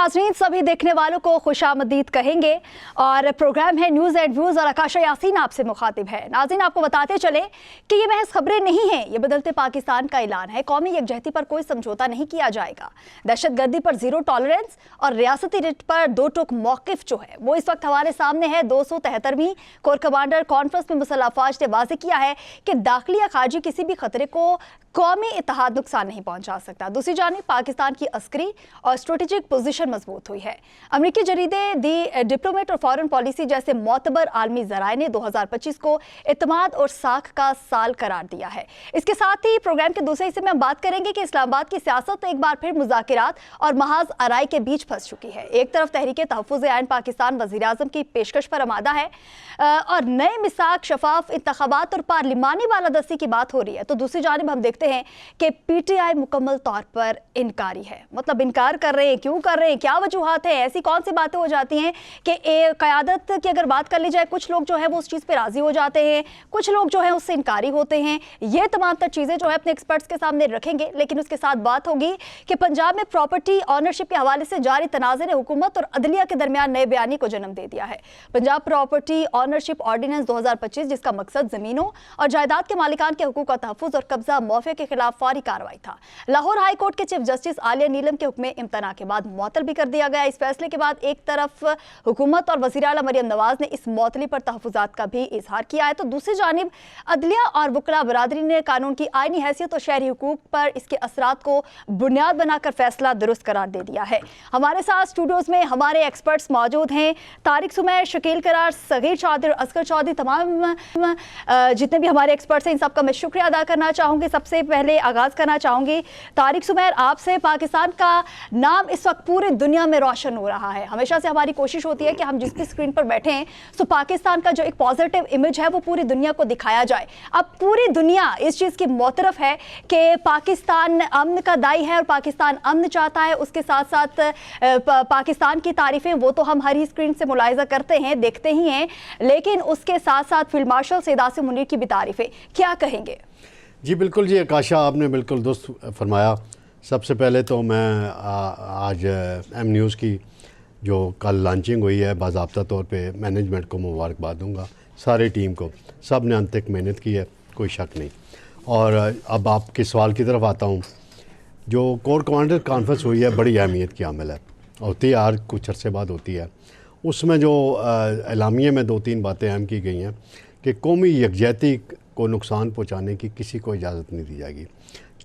नाज़रीन, सभी देखने वालों को खुशामदीद कहेंगे और प्रोग्राम है न्यूज़ एंड व्यूज़ और आकाशा यासीन आपसे मुखातिब है। नाज़रीन, आपको बताते चले कि ये महज खबरें नहीं हैं, ये बदलते पाकिस्तान का ऐलान है। कौमी यकजहती पर कोई समझौता नहीं किया जाएगा। दहशतगर्दी पर जीरो टॉलरेंस और रियासती रिट पर दो टुक मौक़िफ़ जो है वो इस वक्त हमारे सामने है। 273वीं कोर कमांडर कॉन्फ्रेंस में मुसल्लह अफ़वाज ने वाज़ेह किया है कि दाखिली या खारजी किसी भी खतरे को कौमी इत्तेहाद नुकसान नहीं पहुंचा सकता। दूसरी जानिब पाकिस्तान की अस्करी और स्ट्रेटेजिक पोजीशन मजबूत हुई है। अमेरिकी जरीदे दी डिप्लोमेट और फॉरेन पॉलिसी जैसे मोतबर आलमी जराए ने 2025 को इत्तेमाद और साख का साल करार दिया है। इसके साथ ही प्रोग्राम के दूसरे हिस्से में हम बात करेंगे कि इस्लामाबाद की सियासत एक बार फिर मुज़ाकरात और महाज आराई के बीच फंस चुकी है। एक तरफ तहरीक तहफ़्फ़ुज़ आइन पाकिस्तान वज़ीर आज़म की पेशकश पर आमादा है और नए मिसाक, शफाफ इंतखाबात और पार्लिमानी बालादस्ती की बात हो रही है, तो दूसरी जानिब हम देखते हैं कि पीटीआई मुकम्मल तौर पर इनकारी है। मतलब इनकार कर रहे हैं, क्यों कर रहे हैं, क्या वजूहात है? ऐसी कौन सी बातें हो जाती हैं कि क़यादत की अगर बात कर ली जाए, कुछ लोग जो है वो उस चीज़ पे राज़ी हो जाते हैं, कुछ लोग जो है उससे इनकारी होते हैं। ये तमाम तर चीज़ें जो है अपने एक्सपर्ट्स के सामने रखेंगे, लेकिन उसके साथ बात होगी कि पंजाब में प्रॉपर्टी ऑनरशिप के हवाले से जारी तनाज़े ने हुकूमत और अदलिया के दरमियान नए बयानी को जन्म दे दिया है। पंजाब प्रॉपर्टी ऑनरशिप ऑर्डिनेंस 2025, जिसका मकसद ज़मीनों और जायदाद के मालिकान के हुकूक का तहफ़्फ़ुज़ और कब्जा मौफ़े के खिलाफ फौरी कार्रवाई था। लाहौर हाई कोर्ट के चीफ जस्टिस आलिया नीलम के हुक्म इम्तना के बाद मुअत्तल भी कर दिया गया। इस फैसले के बाद एक तरफ हुकूमत और वज़ीर आला मरियम नवाज ने इस मुअत्तली पर तहफ़्फ़ुज़ात का भी इजहार किया है, तो दूसरी जानिब अदलिया और वकला बरादरी ने कानून की आईनी हैसियत और शहरी हुकूक पर इसके असरात को बुनियाद बनाकर फैसला दुरुस्त करार दे दिया है। हमारे साथ स्टूडियोज़ में हमारे एक्सपर्ट्स मौजूद हैं। तारिक सुमैर, शकील करार, सगीर चौधरी, असगर चौधरी, तमाम जितने भी हमारे एक्सपर्ट्स हैं इन सबका मैं शुक्रिया अदा करना चाहूँगी। सबसे पहले आगाज़ करना चाहूँगी तारिक सुमैर आपसे। पाकिस्तान का नाम इस वक्त पूरी दुनिया में रोशन हो रहा है। हमेशा से हमारी कोशिश होती है कि हम जिस भी स्क्रीन पर बैठे हैं तो पाकिस्तान का जो एक पॉजिटिव इमेज है वो पूरी दुनिया को दिखाया जाए। अब पूरी दुनिया इस चीज़ की मुतरफ है कि पाकिस्तान अमन का दाई है और पाकिस्तान अमन चाहता है। उसके साथ साथ पाकिस्तान की तारीफ़ें वो तो हम हर ही स्क्रीन से मुलाहिजा करते हैं, देखते ही हैं, लेकिन उसके साथ साथ फील्ड मार्शल सैयद आसिम मुनीर की भी तारीफ़ें, क्या कहेंगे? जी बिल्कुल जी आकाशा, आपने बिल्कुल दुरुस्त फरमाया। सबसे पहले तो मैं आज एम न्यूज़ की जो कल लॉन्चिंग हुई है बाज़ाब्ता तौर पे मैनेजमेंट को मुबारकबाद दूंगा, सारी टीम को। सब ने अंत तक मेहनत की है, कोई शक नहीं। और अब आपके सवाल की तरफ आता हूँ। जो कोर कमांडर कॉन्फ्रेंस हुई है बड़ी अहमियत की अमल है, होती है हर कुछ अरसे बाद होती है। उसमें जो एलामिया में 2-3 बातें अहम की गई हैं कि कौमी यकजहती को नुकसान पहुंचाने की किसी को इजाज़त नहीं दी जाएगी,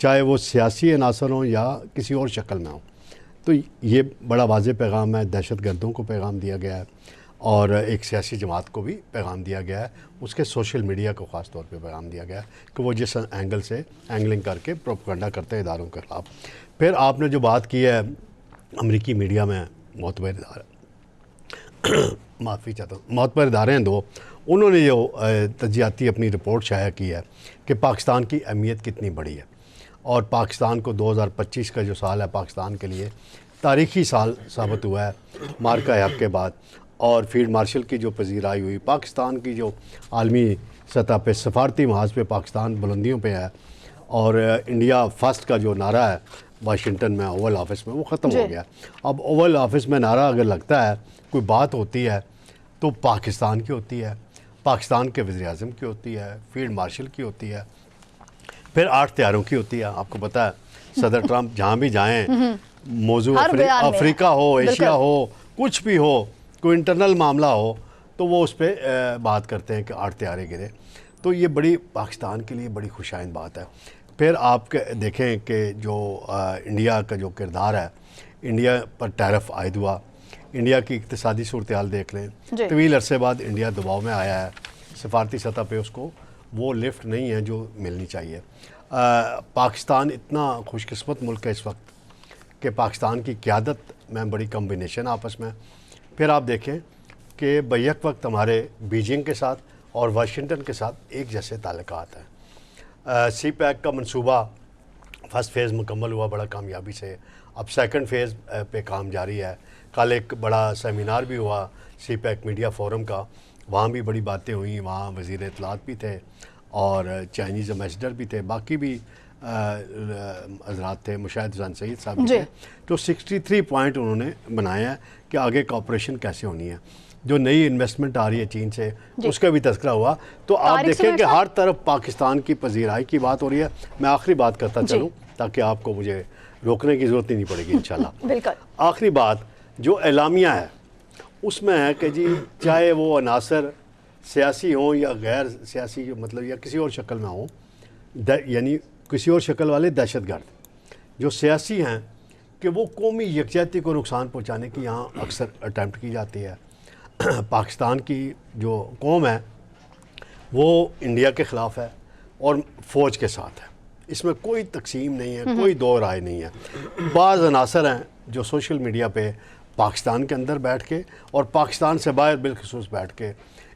चाहे वो सियासी अनासर हों या किसी और शक्ल में हो। तो ये बड़ा वाज़ेह पैगाम है। दहशतगर्दों को पैगाम दिया गया है और एक सियासी जमात को भी पैगाम दिया गया है, उसके सोशल मीडिया को ख़ास तौर पे पैगाम दिया गया है कि वो जिस एंगल से एंगलिंग करके प्रोपेगेंडा करते हैं इदारों के ख़िलाफ़। फिर आपने जो बात की है अमरीकी मीडिया में मोतबर माफ़ी चाहता हूँ, मोतबर इदारे हैं दो, उन्होंने जो तजियाती अपनी रिपोर्ट शाया की है कि पाकिस्तान की अहमियत कितनी बड़ी है और पाकिस्तान को 2025 का जो साल है पाकिस्तान के लिए तारीख़ी साल साबित हुआ है मार्का हक के बाद। और फील्ड मार्शल की जो पजीराई हुई, पाकिस्तान की जो आलमी सतह पे सफारती महाज पे पाकिस्तान बुलंदियों पे है और इंडिया फर्स्ट का जो नारा है वाशिंगटन में ओवल ऑफिस में वो ख़त्म हो गया। अब ओवल ऑफिस में नारा अगर लगता है, कोई बात होती है तो पाकिस्तान की होती है, पाकिस्तान के वज़ीर आज़म की होती है, फील्ड मार्शल की होती है, फिर 8 त्यारों की होती है। आपको पता है सदर ट्रंप जहाँ भी जाएं, मौजू अफ्रीका हो, एशिया हो, कुछ भी हो, कोई इंटरनल मामला हो तो वो उस पर बात करते हैं कि 8 त्यारे गिरे। तो ये बड़ी पाकिस्तान के लिए बड़ी खुशाइन बात है। फिर आप देखें कि जो इंडिया का जो किरदार है, इंडिया पर टैरिफ आयद हुआ, इंडिया की इक़्तिसादी सूरत-ए-हाल देख लें, तवील अरसे बाद इंडिया दबाव में आया है, सफारती सतह पे उसको वो लिफ्ट नहीं है जो मिलनी चाहिए। पाकिस्तान इतना खुशकिस्मत मुल्क है इस वक्त कि पाकिस्तान की क़यादत में बड़ी कम्बिनेशन आपस में। फिर आप देखें कि बैक वक्त हमारे बीजिंग के साथ और वाशिंगटन के साथ एक जैसे ताल्लुकात हैं। सी पैक का मंसूबा फ़र्स्ट फ़ेज़ मुकम्मल हुआ बड़ा कामयाबी से, अब सेकंड फ़ेज़ पे काम जारी है। कल एक बड़ा सेमिनार भी हुआ सी पैक मीडिया फोरम का, वहाँ भी बड़ी बातें हुई। वहाँ वज़ीर इत्तलात भी थे और चाइनीज़ एम्बेसडर भी थे, बाकी भी हजरात थे, मुशाहिद हुसैन सईद साहब भी थे, तो 63 पॉइंट उन्होंने बनाए हैं कि आगे कॉपरेशन कैसे होनी है। जो नई इन्वेस्टमेंट आ रही है चीन से, उसका भी तस्करा हुआ। तो आप देखें कि हर तरफ पाकिस्तान की पजीराई की बात हो रही है। मैं आखिरी बात करता चलूँ ताकि आपको मुझे रोकने की ज़रूरत ही नहीं पड़ेगी इंशाल्लाह। बिल्कुल। आखिरी बात जो एलामिया है उसमें है कि जी चाहे वो अनासर सियासी हों या गैर सियासी, मतलब या किसी और शक्ल में हों, यानी किसी और शक्ल वाले दहशतगर्द जो सियासी हैं, कि वो कौमी यकजहती को नुकसान पहुंचाने की यहाँ अक्सर अटैम्प्ट की जाती है। पाकिस्तान की जो कौम है वो इंडिया के ख़िलाफ़ है और फ़ौज के साथ है, इसमें कोई तकसीम नहीं है, कोई दो राय नहीं है। बाज़ अनासर हैं जो सोशल मीडिया पे पाकिस्तान के अंदर बैठ के और पाकिस्तान से बाहर बिलखसूस बैठ के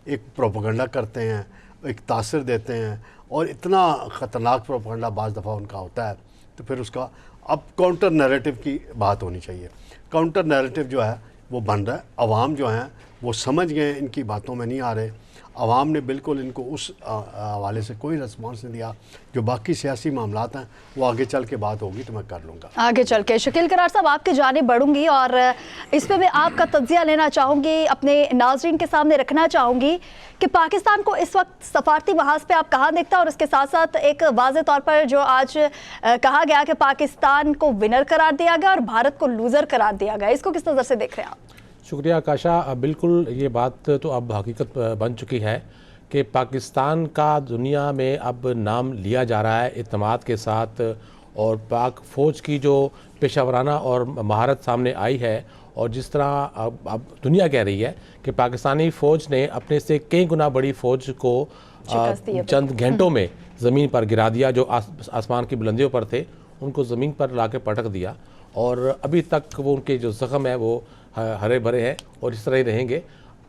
एक प्रोपेगेंडा करते हैं, एक तासर देते हैं, और इतना ख़तरनाक प्रोपेगेंडा बाज़ दफ़ा उनका होता है। तो फिर उसका अब काउंटर नैरेटिव की बात होनी चाहिए। काउंटर नैरेटिव जो है वो बन रहा है, अवाम जो हैं वो समझ गए, इनकी बातों में नहीं आ रहे। अवाम ने बिल्कुल इनको उस हवाले से कोई रिस्पॉन्स नहीं दिया। जो बाकी सियासी मामलात हैं वो आगे चल के बात होगी तो मैं कर लूँगा आगे चल के। शकील करार साहब, आपकी जानिब बढ़ूंगी और इस पे मैं आपका तज्जिया लेना चाहूँगी, अपने नाज़रीन के सामने रखना चाहूँगी कि पाकिस्तान को इस वक्त सफारती महाज पे आप कहाँ देखते हैं, और उसके साथ साथ एक वाज़े तौर पर जो आज कहा गया कि पाकिस्तान को विनर करार दिया गया और भारत को लूज़र करार दिया गया, इसको किस नज़र से देख रहे हैं आप? शुक्रिया आकाशा। बिल्कुल ये बात तो अब हकीकत बन चुकी है कि पाकिस्तान का दुनिया में अब नाम लिया जा रहा है इत्मीनान के साथ, और पाक फ़ौज की जो पेशावराना और महारत सामने आई है, और जिस तरह अब दुनिया कह रही है कि पाकिस्तानी फ़ौज ने अपने से कई गुना बड़ी फ़ौज को चंद घंटों में ज़मीन पर गिरा दिया। जो आसमान की बुलंदियों पर थे उनको ज़मीन पर ला के पटक दिया, और अभी तक वो उनके जो ज़ख्म है वो हरे भरे हैं और इस तरह ही रहेंगे।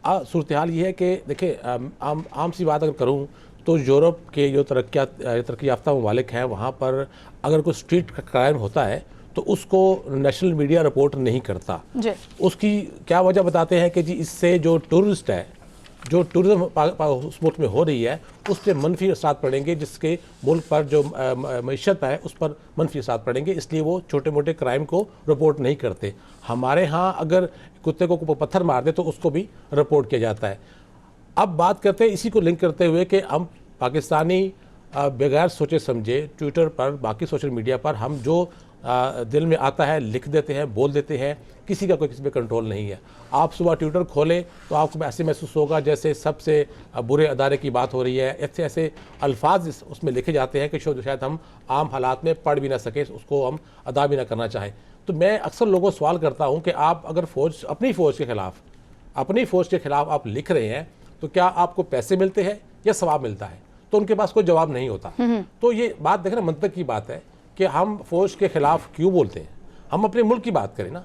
सूरत हाल ये है कि देखिए, आम सी बात अगर करूँ तो यूरोप के जो तरक्की याफ्ता ममालिक हैं वहाँ पर अगर कोई स्ट्रीट क्राइम होता है तो उसको नेशनल मीडिया रिपोर्ट नहीं करता। उसकी क्या वजह बताते हैं कि जी इससे जो टूरिस्ट है, जो टूरिज़्म उस मुल्क में हो रही है उस पर मनफी असर पड़ेंगे, जिसके मुल्क पर जो मईशत है उस पर मनफी असर पड़ेंगे, इसलिए वो छोटे मोटे क्राइम को रिपोर्ट नहीं करते। हमारे यहाँ अगर कुत्ते को पत्थर मार दे तो उसको भी रिपोर्ट किया जाता है। अब बात करते हैं इसी को लिंक करते हुए कि हम पाकिस्तानी बगैर सोचे समझे ट्विटर पर, बाकी सोशल मीडिया पर हम जो दिल में आता है लिख देते हैं, बोल देते हैं, किसी का कोई किसी पे कंट्रोल नहीं है। आप सुबह ट्विटर खोलें तो आपको ऐसे महसूस होगा जैसे सबसे बुरे अदारे की बात हो रही है। ऐसे ऐसे अल्फाज उसमें लिखे जाते हैं कि शायद हम आम हालात में पढ़ भी ना सकें, उसको हम अदा भी ना करना चाहें। तो मैं अक्सर लोगों से सवाल करता हूँ कि आप अगर अपनी फ़ौज के ख़िलाफ़ आप लिख रहे हैं तो क्या आपको पैसे मिलते हैं या सवाब मिलता है? तो उनके पास कोई जवाब नहीं होता। तो ये बात देखना मंतक की बात है कि हम फ़ौज के ख़िलाफ़ क्यों बोलते हैं। हम अपने मुल्क की बात करें ना,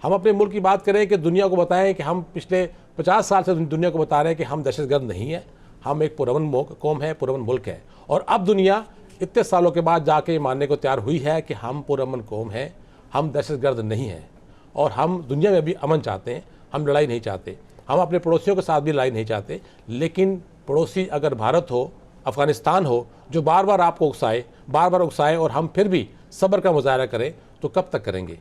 हम अपने मुल्क की बात करें कि दुनिया को बताएं कि हम पिछले 50 साल से दुनिया को बता रहे हैं कि हम दहशतगर्द नहीं है, हम एक पुरअमन कौम है, पुरअमन मुल्क है। और अब दुनिया इतने सालों के बाद जाके मानने को तैयार हुई है कि हम पुरअमन कौम हैं, हम दहशतगर्द नहीं हैं, और हम दुनिया में भी अमन चाहते हैं, हम लड़ाई नहीं चाहते, हम अपने पड़ोसियों के साथ भी लड़ाई नहीं चाहते। लेकिन पड़ोसी अगर भारत हो, अफ़गानिस्तान हो, जो बार बार आपको उकसाए और हम फिर भी सब्र का मुजाहरा करें, तो कब तक करेंगे?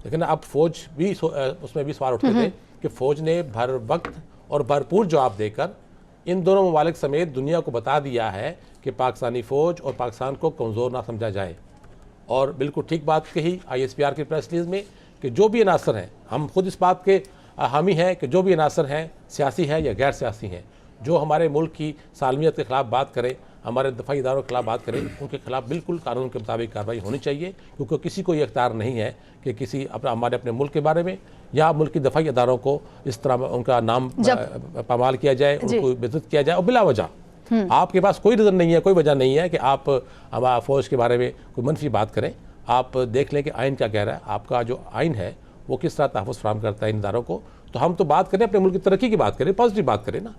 लेकिन अब फ़ौज भी उसमें भी सवाल उठते थे कि फ़ौज ने भर वक्त और भरपूर जवाब देकर इन दोनों ममालिक समेत दुनिया को बता दिया है कि पाकिस्तानी फ़ौज और पाकिस्तान को कमज़ोर ना समझा जाए। और बिल्कुल ठीक बात कही ISPR की प्रेस रिलीज़ में कि जो भी अनासर हैं, हम खुद इस बात के हामी हैं कि जो भी अनासर हैं, सियासी हैं या गैर सियासी हैं, जो हमारे मुल्क की सालमियत के ख़िलाफ़ बात करें, हमारे दफाई इदारों के खिलाफ बात करें, उनके खिलाफ बिल्कुल कानून के मुताबिक कार्रवाई होनी चाहिए, क्योंकि किसी को ये इख्तियार नहीं है कि किसी अपने मुल्क के बारे में या मुल्क की दफाई इदारों को इस तरह उनका नाम पामाल किया जाए, उनको बेइज्जत किया जाए और बिला वजह। आपके पास कोई रीज़न नहीं है, कोई वजह नहीं है कि आप फ़ौज के बारे में कोई मनफी बात करें। आप देख लें कि आइन क्या कह रहा है, आपका जो आइन है वो किस तरह तहफ़्फ़ुज़ फराहम करता है इन इदारों को। तो हम तो बात करें अपने मुल्क की तरक्की की बात करें, पॉजिटिव बात करें ना।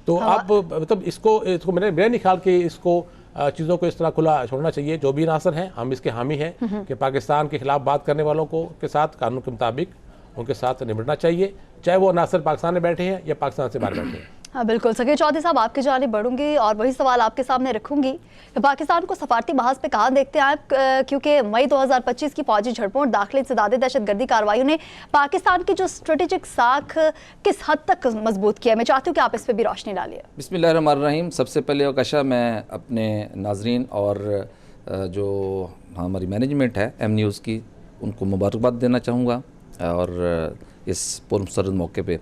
तो आप मतलब इसको मेरा नहीं ख्याल कि इसको चीज़ों को इस तरह खुला छोड़ना चाहिए। जो भी अनासर हैं हम इसके हामी हैं कि पाकिस्तान के खिलाफ बात करने वालों को के साथ कानून के मुताबिक उनके साथ निपटना चाहिए, चाहे वो अनासर पाकिस्तान में बैठे हैं या पाकिस्तान से बाहर बैठे हैं। हाँ बिल्कुल। सकीर चौधरी साहब, आपकी जानिब बढ़ूंगी और वही सवाल आपके सामने रखूंगी कि पाकिस्तान को सफारती महाज पे कहाँ देखते हैं आप, क्योंकि मई 2025 की फौजी झड़पों और दाखिली इंसदादी दहशतगर्दी कार्रवाइयों ने पाकिस्तान की जो स्ट्रेटेजिक साख किस हद तक मजबूत किया है। मैं चाहती हूँ कि आप इस पर भी रोशनी डालिए। बिस्मिल्लाहिर्रहमानिर्रहीम। सबसे पहले आकाशा, मैं अपने नाजरीन और जो हमारी मैनेजमेंट है एम न्यूज़ की, उनको मुबारकबाद देना चाहूँगा और इस पुरमसरद मौके पे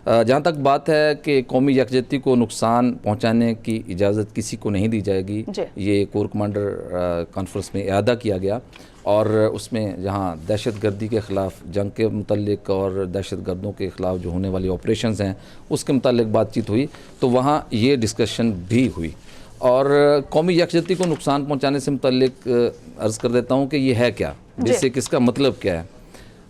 जहाँ तक बात है कि कौमी यकजहती को नुकसान पहुँचाने की इजाज़त किसी को नहीं दी जाएगी। ये कोर कमांडर कॉन्फ्रेंस में इआदा किया गया और उसमें जहाँ दहशतगर्दी के ख़िलाफ़ जंग के मुतल्लिक और दहशतगर्दों के ख़िलाफ़ जो होने वाली ऑपरेशंस हैं उसके मुतल्लिक बातचीत हुई, तो वहाँ ये डिस्कशन भी हुई। और कौमी यकजहती को नुकसान पहुँचाने से मुतल्लिक अर्ज़ कर देता हूँ कि ये है क्या, बेसिक इसका मतलब क्या है।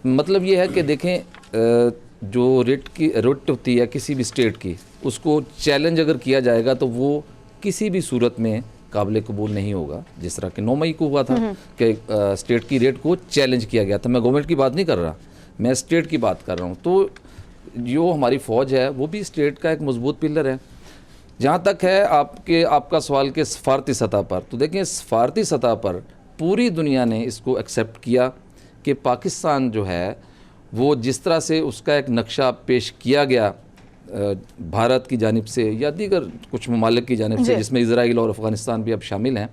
मतलब ये है कि देखें, जो रेट होती है किसी भी स्टेट की, उसको चैलेंज अगर किया जाएगा तो वो किसी भी सूरत में काबिल कबूल नहीं होगा। जिस तरह कि 9 मई को हुआ था कि स्टेट की रेट को चैलेंज किया गया था। मैं गवर्नमेंट की बात नहीं कर रहा, मैं स्टेट की बात कर रहा हूँ। तो जो हमारी फ़ौज है वो भी स्टेट का एक मजबूत पिलर है। जहाँ तक है आपका सवाल के सफारती सतह पर, तो देखें सफारती सतह पर पूरी दुनिया ने इसको एक्सेप्ट किया कि पाकिस्तान जो है वो जिस तरह से उसका एक नक्शा पेश किया गया भारत की जानिब से या दीगर कुछ ममालिक की जानिब से, जिसमें इजराइल और अफ़गानिस्तान भी अब शामिल हैं,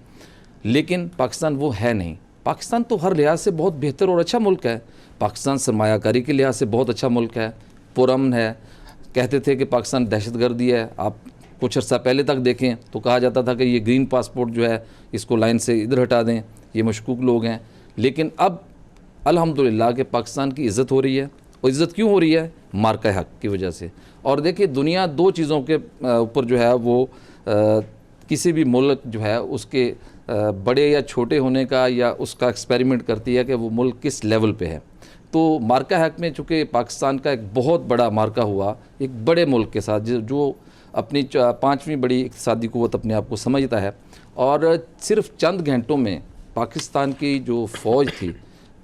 लेकिन पाकिस्तान वो है नहीं। पाकिस्तान तो हर लिहाज से बहुत बेहतर और अच्छा मुल्क है। पाकिस्तान सरमायाकारी के लिहाज से बहुत अच्छा मुल्क है, पुरअमन है। कहते थे कि पाकिस्तान दहशतगर्दी है। आप कुछ अर्सा पहले तक देखें तो कहा जाता था कि ये ग्रीन पासपोर्ट जो है इसको लाइन से इधर हटा दें, ये मशकूक लोग हैं। लेकिन अब अल्हम्दुलिल्लाह कि पाकिस्तान की इज़्ज़त हो रही है। और इज़्ज़त क्यों हो रही है? मार्का हक की वजह से। और देखिए, दुनिया दो चीज़ों के ऊपर जो है वो किसी भी मुल्क जो है उसके बड़े या छोटे होने का या उसका एक्सपेरिमेंट करती है कि वो मुल्क किस लेवल पे है। तो मार्का हक में चूँकि पाकिस्तान का एक बहुत बड़ा मार्का हुआ एक बड़े मुल्क के साथ जो अपनी 5वीं बड़ी इक़्तिसादी क़ुव्वत अपने आप को समझता है, और सिर्फ चंद घंटों में पाकिस्तान की जो फ़ौज थी,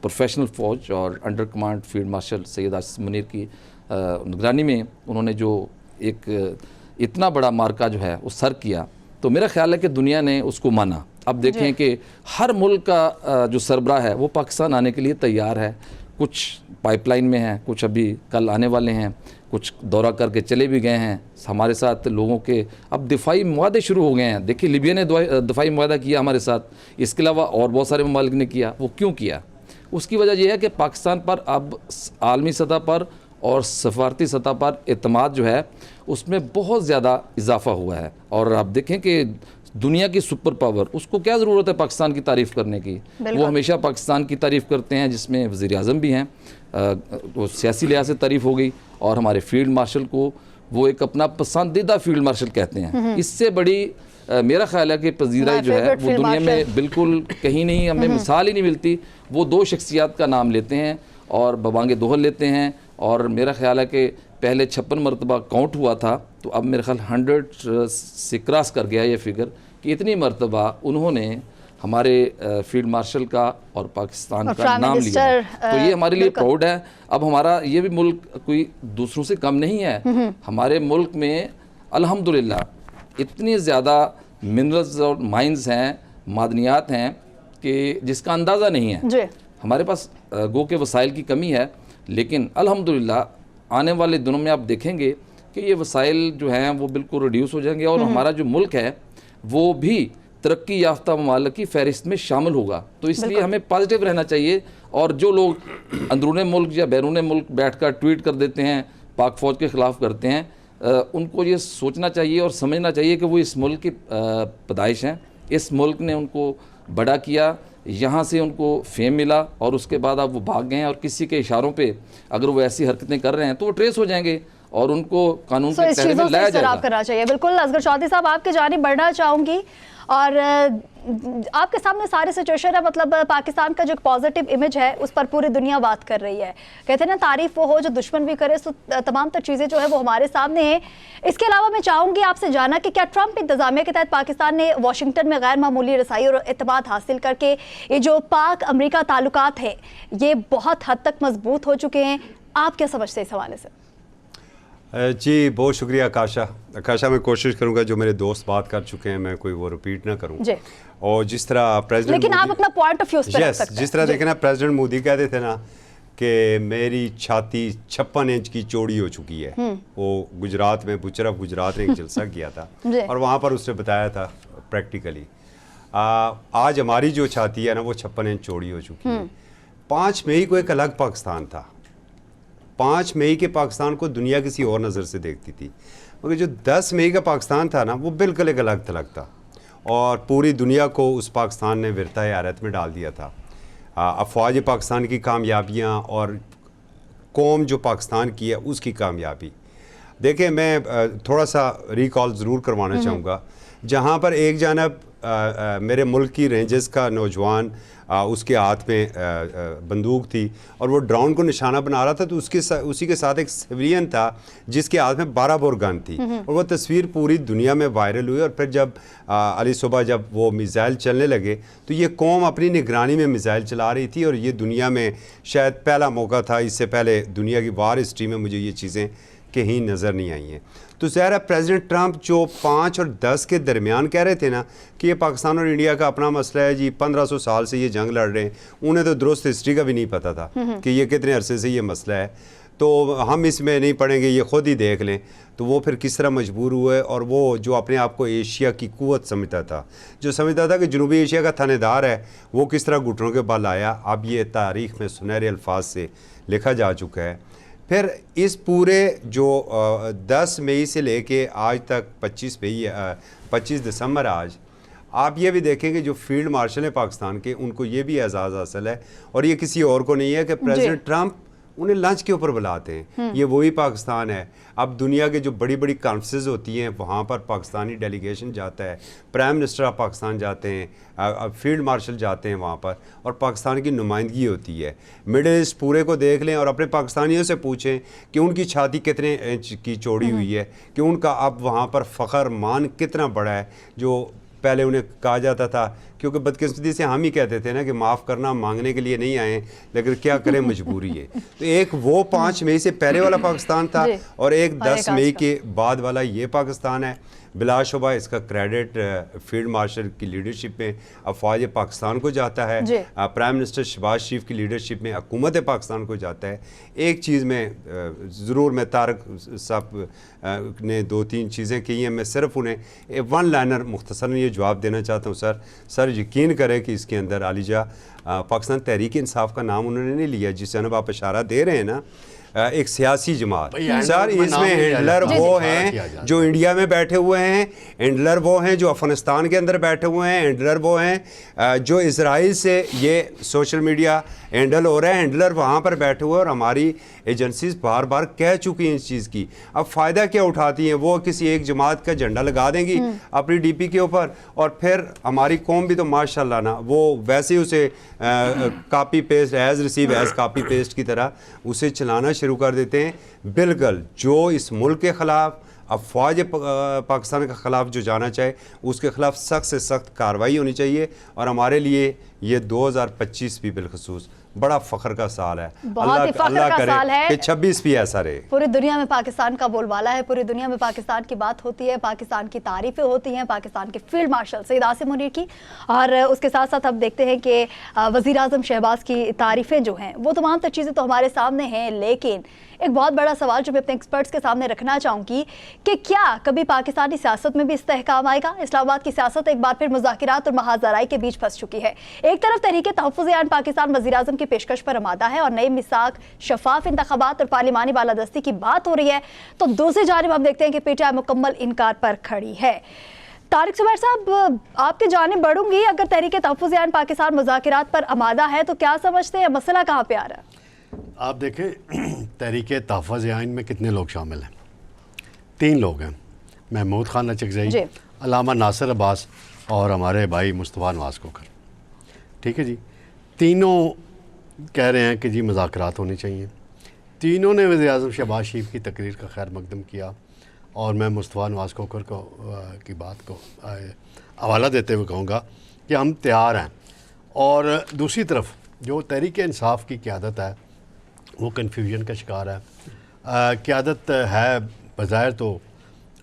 प्रोफेशनल फ़ौज, और under command field marshal Syed Asif Munir की निगरानी में उन्होंने जो एक इतना बड़ा मार्का जो है वो सर किया, तो मेरा ख्याल है कि दुनिया ने उसको माना। अब देखें कि हर मुल्क का जो सरबराह है वो पाकिस्तान आने के लिए तैयार है। कुछ पाइपलाइन में हैं, कुछ अभी कल आने वाले हैं, कुछ दौरा करके चले भी गए हैं। हमारे साथ लोगों के अब दिफाई मुआदे शुरू हो गए हैं। देखिए, लिबिया ने दिफाई मुआदा किया हमारे साथ, इसके अलावा और बहुत सारे ममालिक ने किया। वो क्यों किया? उसकी वजह यह है कि पाकिस्तान पर अब आलमी सतह पर और सफारती सतह पर एतमाद जो है उसमें बहुत ज़्यादा इजाफा हुआ है। और आप देखें कि दुनिया की सुपर पावर, उसको क्या ज़रूरत है पाकिस्तान की तारीफ़ करने की? वो हमेशा पाकिस्तान की तारीफ़ करते हैं, जिसमें वज़ीर आज़म भी हैं। वो सियासी लिहाज से तारीफ़ हो गई, और हमारे फील्ड मार्शल को वो एक अपना पसंदीदा फील्ड मार्शल कहते हैं। इससे बड़ी मेरा ख्याल है कि पजीराई जो है वो दुनिया में बिल्कुल कहीं नहीं, हमें मिसाल ही नहीं मिलती। वो दो शख्सियात का नाम लेते हैं और बबांगे दोहल लेते हैं, और मेरा ख्याल है कि पहले 56 मरतबा काउंट हुआ था, तो अब मेरे ख्याल 100 से क्रॉस कर गया ये फिगर, कि इतनी मरतबा उन्होंने हमारे फील्ड मार्शल का और पाकिस्तान का नाम लिया। तो ये हमारे लिए प्राउड है। अब हमारा ये भी मुल्क कोई दूसरों से कम नहीं है। हमारे मुल्क में अल्हम्दुलिल्लाह इतनी ज़्यादा मिनरल्स और माइंस हैं, मादनियात हैं कि जिसका अंदाज़ा नहीं है। हमारे पास गो के वसाइल की कमी है, लेकिन अल्हम्दुलिल्लाह आने वाले दिनों में आप देखेंगे कि ये वसाइल जो हैं वो बिल्कुल रिड्यूस हो जाएंगे, और हमारा जो मुल्क है वो भी तरक्की याफ्ता ममालिक की फहरिस्त में शामिल होगा। तो इसलिए हमें पॉजिटिव रहना चाहिए। और जो लोग अंदरूने मुल्क या बैरून मुल्क बैठकर ट्वीट कर देते हैं, पाक फ़ौज के ख़िलाफ़ करते हैं, उनको ये सोचना चाहिए और समझना चाहिए कि वो इस मुल्क की पैदाइश हैं। इस मुल्क ने उनको बड़ा किया, यहाँ से उनको फेम मिला, और उसके बाद अब वो भाग गए हैं। और किसी के इशारों पे अगर वो ऐसी हरकतें कर रहे हैं तो वो ट्रेस हो जाएंगे और उनको कानून के दायरे में लाया जाएगा। करना चाहिए। बिल्कुल असगर चौधरी साहब, आपके जानिब बढ़ना चाहूँगी, और आपके सामने सारी सिचुएशन है। मतलब पाकिस्तान का जो पॉजिटिव इमेज है उस पर पूरी दुनिया बात कर रही है। कहते हैं ना, तारीफ वो हो जो दुश्मन भी करे। तो तमाम तर चीज़ें जो है वो हमारे सामने है। इसके अलावा मैं चाहूँगी आपसे जाना कि क्या ट्रंप इंतजामिया के तहत पाकिस्तान ने वाशिंगटन में गैर मामूली रसाई और एतमाद हासिल करके ये जो पाक अमरीका ताल्लुकात है ये बहुत हद तक मजबूत हो चुके हैं? आप क्या समझते हैं इस हवाले से? जी बहुत शुक्रिया आकाशा मैं कोशिश करूंगा जो मेरे दोस्त बात कर चुके हैं मैं कोई वो रिपीट ना करूं। जी। और जिस तरह प्रेसिडेंट लेकिन आप अपना पॉइंट ऑफ व्यू पे रख सकते हैं। जिस तरह देखें ना प्रेसिडेंट मोदी कहते थे ना कि मेरी छाती 56 इंच की चौड़ी हो चुकी है। वो गुजरात में बुचरफ गुजरात में एक जलसा किया था और वहाँ पर उसने बताया था प्रैक्टिकली। आज हमारी जो छाती है ना वो 56 इंच चौड़ी हो चुकी है। 5 मई को एक अलग पाकिस्तान था। 5 मई के पाकिस्तान को दुनिया किसी और नज़र से देखती थी, मगर जो 10 मई का पाकिस्तान था ना वो बिल्कुल एक अलग थलग था और पूरी दुनिया को उस पाकिस्तान ने विरता हैरत में डाल दिया था। अफवाज पाकिस्तान की कामयाबियाँ और कौम जो पाकिस्तान की है उसकी कामयाबी देखें। मैं थोड़ा सा रिकॉल ज़रूर करवाना चाहूँगा। जहाँ पर एक जानब मेरे मुल्क की रेंजर्स का नौजवान उसके हाथ में बंदूक थी और वो ड्रोन को निशाना बना रहा था, तो उसी के साथ एक सिविलियन था जिसके हाथ में 12 बोर गन थी और वो तस्वीर पूरी दुनिया में वायरल हुई। और फिर जब अली सुबह जब वो मिसाइल चलने लगे तो ये कौम अपनी निगरानी में मिसाइल चला रही थी और ये दुनिया में शायद पहला मौका था। इससे पहले दुनिया की वार हिस्ट्री में मुझे ये चीज़ें कहीं नज़र नहीं आई हैं। तो ज़ाहिर है प्रेसिडेंट ट्रंप जो 5 और 10 के दरमियान कह रहे थे ना कि ये पाकिस्तान और इंडिया का अपना मसला है जी, 1500 साल से ये जंग लड़ रहे हैं, उन्हें तो दुरुस्त हिस्ट्री का भी नहीं पता था कि ये कितने अरसे से ये मसला है, तो हम इसमें नहीं पढ़ेंगे, ये खुद ही देख लें। तो वो फिर किस तरह मजबूर हुए और वो जो अपने आप को एशिया की कुव्वत समझता था, जो समझता था कि जनूबी एशिया का थानेदार है, वो किस तरह घुटनों के बल आया। अब ये तारीख़ में सुनहरे अल्फाज से लिखा जा चुका है। फिर इस पूरे जो 10 मई से लेके आज तक 25 दिसंबर आज, आप ये भी देखें कि जो फील्ड मार्शल है पाकिस्तान के, उनको ये भी एजाज़ हासिल है और ये किसी और को नहीं है कि प्रेसिडेंट ट्रंप उन्हें लंच के ऊपर बुलाते हैं। ये वही पाकिस्तान है। अब दुनिया के जो बड़ी बड़ी कॉन्फ्रेंसेस होती हैं वहाँ पर पाकिस्तानी डेलीगेशन जाता है, प्राइम मिनिस्टर ऑफ पाकिस्तान जाते हैं, फील्ड मार्शल जाते हैं वहाँ पर और पाकिस्तान की नुमाइंदगी होती है। मिडिल ईस्ट पूरे को देख लें और अपने पाकिस्तानियों से पूछें कि उनकी छाती कितने इंच की चौड़ी हुई है, कि उनका अब वहाँ पर फ़ख्र मान कितना बड़ा है, जो पहले उन्हें कहा जाता था। क्योंकि बदकिस्मती से हम ही कहते थे ना कि माफ़ करना मांगने के लिए नहीं आए, लेकिन क्या करें मजबूरी है। तो एक वो 5 मई से पहले वाला पाकिस्तान था और एक 10 मई के बाद वाला ये पाकिस्तान है। बिलाशुबा इसका क्रेडिट फील्ड मार्शल की लीडरशिप में अफवाज पाकिस्तान को जाता है, प्राइम मिनिस्टर शहबाज शरीफ की लीडरशिप में हुकूमत पाकिस्तान को जाता है। एक चीज़ में ज़रूर मैं तारक साहब ने 2-3 चीज़ें कही हैं, मैं सिर्फ उन्हें वन लाइनर मुख्तसरन ये जवाब देना चाहता हूँ। सर यकीन करें कि इसके अंदर आलिजा पाकिस्तान तहरीक इंसाफ का नाम उन्होंने नहीं लिया, जिस जनब आप इशारा दे रहे हैं ना, एक सियासी जमात। सर इसमें हैंडलर वो हैं जो इंडिया में बैठे हुए हैं, हैंडलर वो हैं जो अफगानिस्तान के अंदर बैठे हुए हैं, हैंडलर वो हैं जो इजराइल से ये सोशल मीडिया हैंडल हो रहा है, हैंडलर वहाँ पर बैठे हुए हैं। और हमारी एजेंसीज बार बार कह चुकी हैं इस चीज़ की। अब फ़ायदा क्या उठाती हैं? वो किसी एक जमात का झंडा लगा देंगी अपनी डीपी के ऊपर और फिर हमारी कौम भी तो माशाल्लाह ना वो वैसे ही उसे copy paste as receive as copy paste की तरह उसे चलाना शुरू कर देते हैं। बिल्कुल जो इस मुल्क के ख़िलाफ़ अफवाज पाकिस्तान के ख़िलाफ़ जो जाना चाहे उसके ख़िलाफ़ सख्त से सख्त कार्रवाई होनी चाहिए। और हमारे लिए ये 2025 भी बिलखसूस बड़ा फ़ख्र का साल है। अल्लाह करे कि 26 भी ऐसा रहे। पूरी दुनिया में पाकिस्तान का बोलबाला है, पूरी दुनिया में पाकिस्तान की बात होती है, पाकिस्तान की तारीफ़ें होती हैं, पाकिस्तान के फील्ड मार्शल सईद आसिम मुनीर की। और उसके साथ साथ अब देखते हैं कि वज़ीर आज़म शहबाज की तारीफ़ें जो हैं वो तमाम चीज़ें तो हमारे सामने हैं, लेकिन एक बहुत बड़ा सवाल जो मैं अपने एक्सपर्ट्स के सामने रखना चाहूँगी कि क्या कभी पाकिस्तानी सियासत में भी इस्तेहकाम आएगा? इस्लामाबाद की सियासत एक बार फिर मुज़ाकिरात और महाजराई के बीच फंस चुकी है। एक तरफ तहरीके तहफ़्फ़ुज़-ए-आन पाकिस्तान वज़ीर आज़म की पेशकश पर आमादा है और नई मिसाक, शफाफ इंतखाबात और पार्लिमानी बालादस्ती की बात हो रही है, तो दूसरी जानिब हम देखते हैं कि पीटीआई मुकम्मल इनकार पर खड़ी है। तारिक ज़ुबैर साहब, आपकी जानिब बढ़ूंगी, अगर तहरीके तहफ़्फ़ुज़-ए-आन पाकिस्तान मुज़ाकिरात पर आमादा है तो क्या समझते हैं मसला कहाँ पे आ रहा है? आप देखें तहरीके तहफ़्फ़ुज़-ए-आन में कितने लोग शामिल हैं? 3 लोग हैं, महमूद खान लचकज़ई, अल्लामा नासिर अब्बास और हमारे भाई मुस्तफ़ा नवाज़ कोकर। ठीक है जी, तीनों कह रहे हैं कि जी मुज़ाकरात होने चाहिए। तीनों ने वज़ीर आज़म शहबाज शरीफ की तकरीर का खैर मकदम किया और मैं मुस्तफ़ा नवाज़ कोकर को की बात को हवाला देते हुए कहूँगा कि हम तैयार हैं। और दूसरी तरफ जो तहरीक इंसाफ की क़यादत है वो कन्फ्यूजन का शिकार है। क़यादत है बज़ाहिर तो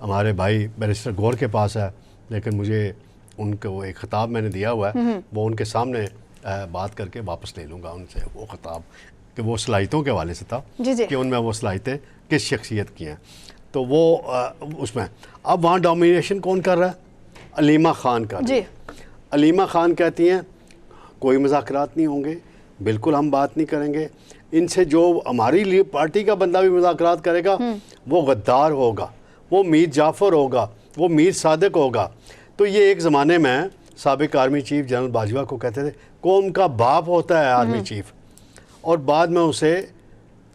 हमारे भाई बैरिस्टर गौर के पास है, लेकिन मुझे उनको एक ख़िताब मैंने दिया हुआ है, वो उनके सामने बात करके वापस ले लूँगा उनसे वो ख़िताब, कि वो सलाहियतों के हवाले से था कि उनमें वो सलाहियतें किस शख्सियत की हैं। तो वो उसमें अब वहाँ डोमिनेशन कौन कर रहा है? अलीमा ख़ान कर रही है। अलीमा ख़ान कहती हैं कोई मुज़ाकरात नहीं होंगे, बिल्कुल हम बात नहीं करेंगे इनसे, जो हमारी पार्टी का बंदा भी मुज़ाकरात करेगा वो गद्दार होगा, वो मीर जाफ़र होगा, वो मीर सादिक होगा। तो ये एक ज़माने में साबिक आर्मी चीफ जनरल बाजवा को कहते थे कौम का बाप होता है आर्मी चीफ, और बाद में उसे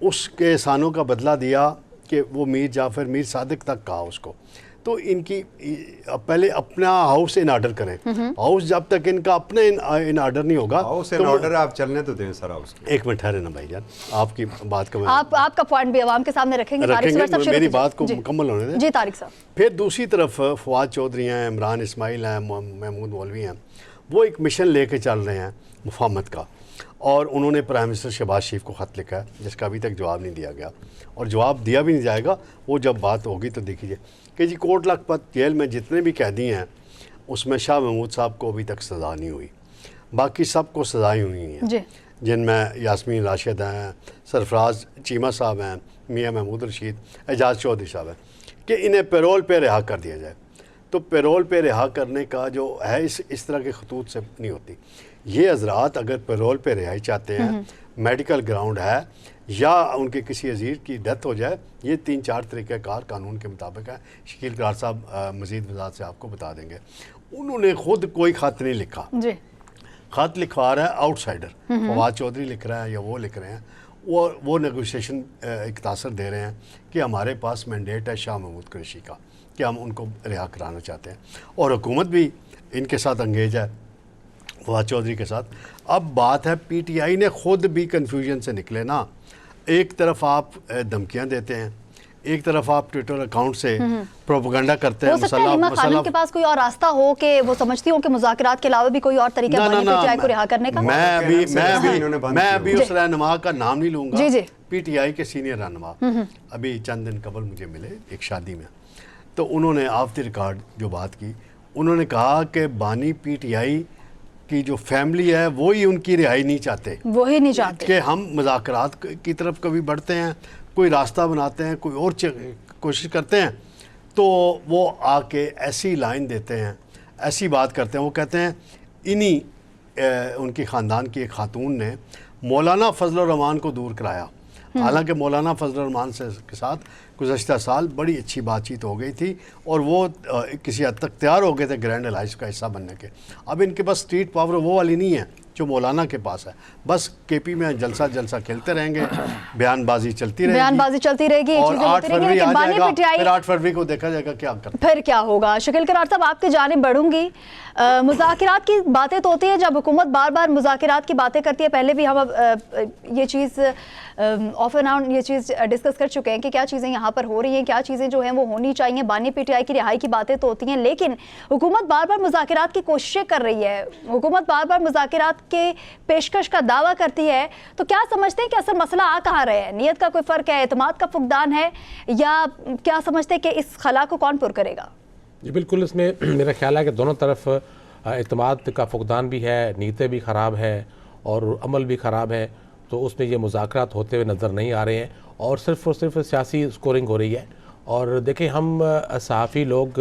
उसके एहसानों का बदला दिया कि वो मीर जाफ़र मीर सादिक तक कहा उसको। तो इनकी पहले अपना हाउस इन ऑर्डर करें, हाउस जब तक इनका अपने इन ऑर्डर नहीं होगा, हाउस इन ऑर्डर आप चलने तो दें सर हाउस। एक मिनट ठहरे ना भाईजान, आपकी बात का आपका पॉइंट भी आवाम के सामने रखेंगे, मेरी बात को मुकम्मल होने दें। जी तारिक साहब। फिर दूसरी तरफ फवाद चौधरी हैं, इमरान इस्माइल हैं, महमूद मौलवी हैं, वो एक मिशन लेके चल रहे हैं मुफाहमत का, और उन्होंने प्राइम मिनिस्टर शहबाज शरीफ को ख़त लिखा है जिसका अभी तक जवाब नहीं दिया गया, और जवाब दिया भी नहीं जाएगा। वो जब बात होगी तो देखिए कि जी कोट लखपत जेल में जितने भी कैदी हैं उसमें शाह महमूद साहब को अभी तक सज़ा नहीं हुई, बाकी सबको सज़ाएँ हुई हैं, जिनमें यास्मीन राशिद हैं, सरफराज चीमा साहब हैं, मियाँ महमूद रशीद, एजाज चौधरी साहब हैं, कि इन्हें पैरोल पे रिहा कर दिया जाए। तो पैरोल पे रिहा करने का जो है इस तरह के खतूत से नहीं होती। ये हजरात अगर पैरोल पे रिहाई चाहते हैं, मेडिकल ग्राउंड है या उनके किसी अजीज की डेथ हो जाए, ये 3-4 तरीक़ाकार कानून के मुताबिक है। शकील कार साहब मज़ीद वज़ाहत से आपको बता देंगे। उन्होंने खुद कोई ख़त नहीं लिखा, ख़त लिखवा रहा है आउटसाइडर, फवाद चौधरी लिख रहा है या वो लिख रहे हैं, वो नेगोशिएशन इख्तासर दे रहे हैं कि हमारे पास मैंडेट है शाह महमूद कुरैशी का कि हम उनको रिहा कराना चाहते हैं, और हुकूमत भी इनके साथ अंगेज है, फवाद चौधरी के साथ। अब बात है पीटीआई ने खुद भी कन्फ्यूजन से निकले ना, एक तरफ आप धमकियां देते हैं, एक तरफ आप ट्विटर अकाउंट से प्रोपेगेंडा करते हैं। खानम के पास कोई और रास्ता हो कि वो समझती हो कि मुज़ाकरात के अलावा भी कोई और तरीका बने पीटीआई को रिहा करने का। मैं अभी उस रहनुमा का नाम नहीं लूँगा, पीटीआई के सीनियर रहनुमा अभी चंद दिन कबल मुझे मिले एक शादी में, तो उन्होंने ऑफ द रिकॉर्ड जो बात की, उन्होंने कहा कि बानी पीटीआई की जो फैमिली है वो ही उनकी रिहाई नहीं चाहते, वो ही नहीं चाहते कि हम मुज़ाकरात की तरफ कभी बढ़ते हैं, कोई रास्ता बनाते हैं, कोई और कोशिश करते हैं, तो वो आके ऐसी लाइन देते हैं, ऐसी बात करते हैं। वो कहते हैं इन्हीं उनकी ख़ानदान की एक खातून ने मौलाना फजल रहमान को दूर कराया, हालांकि मौलाना फजल रहमान के साथ गुज़श्ता साल बड़ी अच्छी बातचीत हो गई थी और वो किसी हद तक तैयार हो गए थे ग्रैंड अलायंस का हिस्सा बनने के। अब इनके पास स्ट्रीट पावर वो वाली नहीं है जो मौलाना के पास है, बस केपी में जलसा खेलते रहेंगे, बयानबाजी चलती रहेगी और 8 फरवरी आ जाएगा, फिर 8 फरवरी को देखा जाएगा क्या करते फिर क्या होगा। शकील करार साहब आपकी जानिब बढ़ूंगी, मुज़ाकरात की बातें तो होती है, जब हुकूमत बार बार मुज़ाकरात की बातें करती है, पहले भी हम ये चीज़ ऑफ एंड ऑन ये चीज़ डिस्कस कर चुके हैं कि क्या चीज़ें यहाँ पर हो रही हैं, क्या चीज़ें जो हैं वो होनी चाहिए। बानी पीटीआई की रिहाई की बातें तो होती हैं, लेकिन हुकूमत बार बार मुज़ाकरात की कोशिशें कर रही है, हुकूमत बार बार मुज़ाकरात के पेशकश का दावा करती है, तो क्या समझते हैं कि असल मसला आ कहाँ रहे हैं? नीयत का कोई फ़र्क है, एतमाद का फुकदान है, या क्या समझते हैं कि इस खला को कौन पुर करेगा? जी बिल्कुल, इसमें मेरा ख्याल है कि दोनों तरफ एतमाद का फुकदान भी है, नीयतें भी ख़राब है और अमल भी ख़राब है, तो उसमें ये मुज़ाकरात होते हुए नज़र नहीं आ रहे हैं और सिर्फ सियासी स्कोरिंग हो रही है। और देखें, हम सहाफ़ी लोग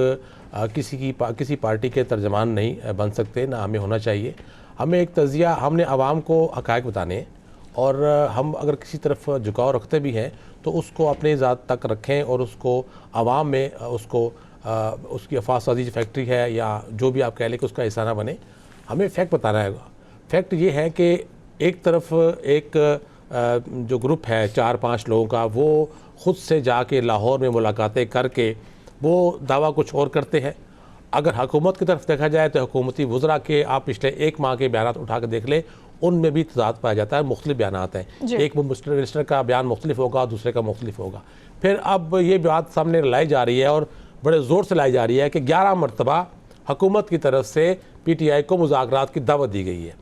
किसी पार्टी के तर्जमान नहीं बन सकते, ना हमें होना चाहिए। हमें एक तज़िया, हमने आवाम को हक़ाइक़ बताने हैं और हम अगर किसी तरफ झुकाव रखते भी हैं तो उसको अपने ज़ात तक रखें और उसको आवाम में उसकी अफवाहसाजी फैक्ट्री है या जो भी आप कह लें कि उसका हिस्सा ना बने। हमें फैक्ट बताना है। फैक्ट ये है कि एक तरफ एक जो ग्रुप है 4-5 लोगों का, वो ख़ुद से जाके लाहौर में मुलाकातें करके वो दावा कुछ और करते हैं। अगर हुकूमत की तरफ देखा जाए तो हुकूमती वज़रा के आप पिछले 1 माह के बयान उठा कर देख लें, उनमें भी तज़ाद पाया जाता है, मुख्तलिफ बयान हैं। एक मिनिस्टर का बयान मुख्तलिफ होगा, दूसरे का मुख्तलिफ होगा। फिर अब ये बात सामने लाई जा रही है और बड़े ज़ोर से लाई जा रही है कि 11 मरतबा हुकूमत की तरफ से पीटीआई को मुज़ाकरात की दावत दी गई है।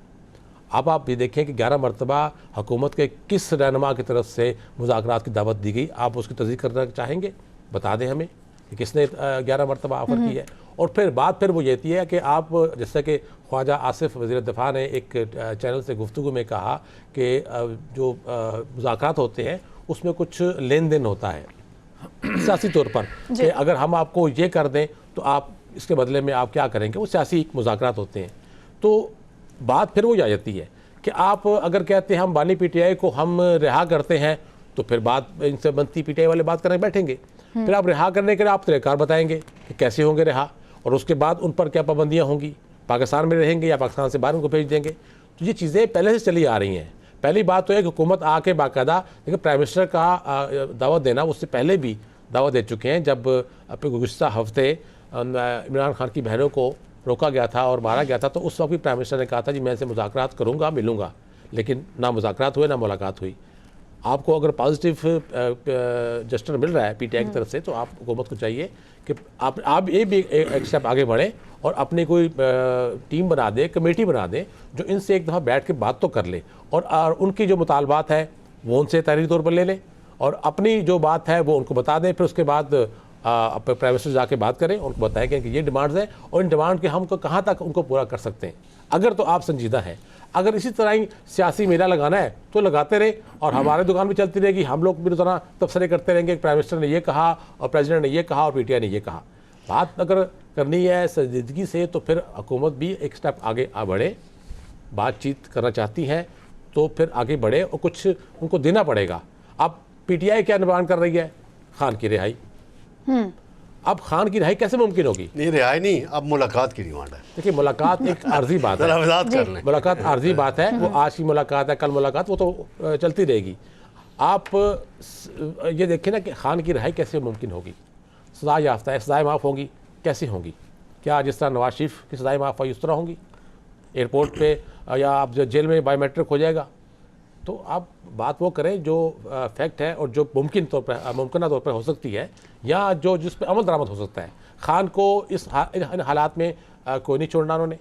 अब आप ये देखें कि 11 मरतबा हुकूमत के किस रहनुमा की तरफ से मुज़ाकरात की दावत दी गई, आप उसकी तस्दीक करना चाहेंगे? बता दें हमें कि किसने 11 मरतबा ऑफ़र की है। और फिर बात फिर वो ये है कि आप, जैसे कि ख्वाजा आसिफ वज़ीर दिफ़ा ने एक चैनल से गुफ्तगू में कहा कि जो मुज़ाकरात होते हैं उसमें कुछ लेन देन होता है सियासी तौर पर, कि अगर हम आपको ये कर दें तो आप इसके बदले में आप क्या करेंगे, वो सियासी मुज़ाकरात होते हैं। तो बात फिर वो आ जाती है कि आप अगर कहते हैं हम बानी पीटीआई को हम रिहा करते हैं, तो फिर बात इनसे बनती पीटीआई वाले बात करने बैठेंगे। फिर आप रिहा करने के लिए आप तरीक़ार बताएंगे कि कैसे होंगे रिहा, और उसके बाद उन पर क्या पाबंदियाँ होंगी, पाकिस्तान में रहेंगे या पाकिस्तान से बाहर उनको भेज देंगे। तो ये चीज़ें पहले से चली आ रही हैं। पहली बात तो है कि हुकूमत आके बाकायदा, देखिए प्राइम मिनिस्टर का दावत देना उससे पहले भी दावत दे चुके हैं। जब गुज़श्ता हफ्ते इमरान खान की बहनों को रोका गया था और मारा गया था, तो उस वक्त भी प्राइम मिनिस्टर ने कहा था जी मैं इनसे मुज़ाकरात करूँगा, मिलूँगा, लेकिन ना मुज़ाकरात हुए ना मुलाकात हुई। आपको अगर पॉजिटिव जस्टर मिल रहा है पीटीआई की तरफ से, तो आप हुकूमत को चाहिए कि आप ये भी एक स्टेप आगे बढ़ें और अपनी कोई टीम बना दें, कमेटी बना दें जो इनसे एक दफ़ा बैठ के बात तो कर ले, और उनकी जो मुतालबात है वो उनसे तहरीरी तौर पर ले लें, और अपनी जो बात है वो उनको बता दें। फिर उसके बाद अपने प्राइम मिनिस्टर जाके बात करें, उनको बताएं कि ये डिमांड्स हैं और इन डिमांड के हम कहाँ तक उनको पूरा कर सकते हैं। अगर तो आप संजीदा हैं, अगर इसी तरह ही सियासी मेला लगाना है तो लगाते रहे, और हमारी दुकान भी चलती रहेगी, हम लोग भी रोज़ाना तबसरे करते रहेंगे प्राइम मिनिस्टर ने ये कहा और प्रेसिडेंट ने ये कहा और पीटीआई ने ये कहा। बात अगर करनी है संजीदगी से, तो फिर हुकूमत भी एक स्टेप आगे बढ़े, बातचीत करना चाहती है तो फिर आगे बढ़े और कुछ उनको देना पड़ेगा। अब पीटीआई क्या डिमांड कर रही है? खान की रिहाई। अब खान की रिहाई कैसे मुमकिन होगी? नहीं, रिहाई नहीं, अब मुलाकात की डिमांड है। देखिए मुलाकात एक आर्जी बात है, मुलाकात आर्जी बात है, वो आज की मुलाकात है, कल मुलाकात, वो तो चलती रहेगी। आप ये देखें ना कि खान की रिहाई कैसे मुमकिन होगी? सज़ा याफ्ता है, सज़ाएँ माफ़ होंगी, कैसे होंगी? क्या जिस तरह नवाज शरीफ की सज़ाएँ माफ़ हुई उस तरह होंगी? एयरपोर्ट पे या आप जेल में बायोमेट्रिक हो जाएगा? तो आप बात वो करें जो फैक्ट है और जो मुमकिन तौर पर हो सकती है, या जो जिस पर अमल दरामद हो सकता है। खान को इन हालात में कोई नहीं छोड़ना उन्होंने,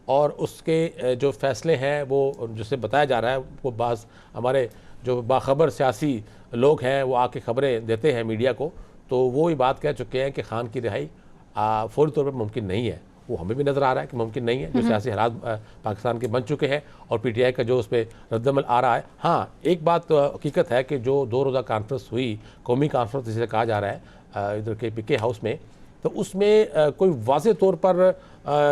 और उसके जो फैसले हैं वो जिससे बताया जा रहा है, वो बाज़ हमारे जो बाखबर सियासी लोग हैं वो आके खबरें देते हैं मीडिया को, तो वो ही बात कह चुके हैं कि खान की रिहाई फौरी तौर पर मुमकिन नहीं है। वो हमें भी नज़र आ रहा है कि मुमकिन नहीं है, जो सियासी हालात पाकिस्तान के बन चुके हैं और पीटीआई का जो उस पर रद्दमल आ रहा है। हाँ, एक बात तो हकीकत है कि जो 2 रोज़ा कॉन्फ्रेंस हुई, कौमी कॉन्फ्रेंस जिसे कहा जा रहा है इधर के पीके हाउस में, तो उसमें कोई वाज़े तौर पर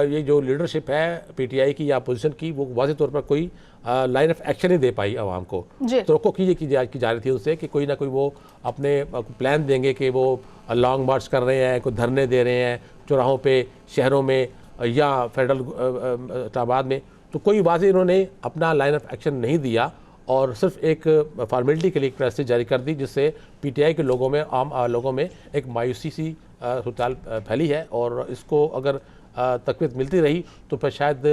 ये जो लीडरशिप है पीटीआई की या अपोजिशन की, वो वाज़े तौर पर कोई लाइन ऑफ एक्शन नहीं दे पाई आवाम को। तो की जा रही थी उससे कि कोई ना कोई वो अपने प्लान देंगे कि वो लॉन्ग मार्च कर रहे हैं, कोई धरने दे रहे हैं चौराहों पे, शहरों में या फेडरल इस्लामाबाद में, तो कोई वाज़े इन्होंने अपना लाइन ऑफ एक्शन नहीं दिया और सिर्फ एक फॉर्मेलिटी के लिए एक मैसेज जारी कर दी, जिससे पीटीआई के लोगों में, आम लोगों में एक मायूसी सी सूरत फैली है। और इसको अगर तकवीत मिलती रही तो फिर शायद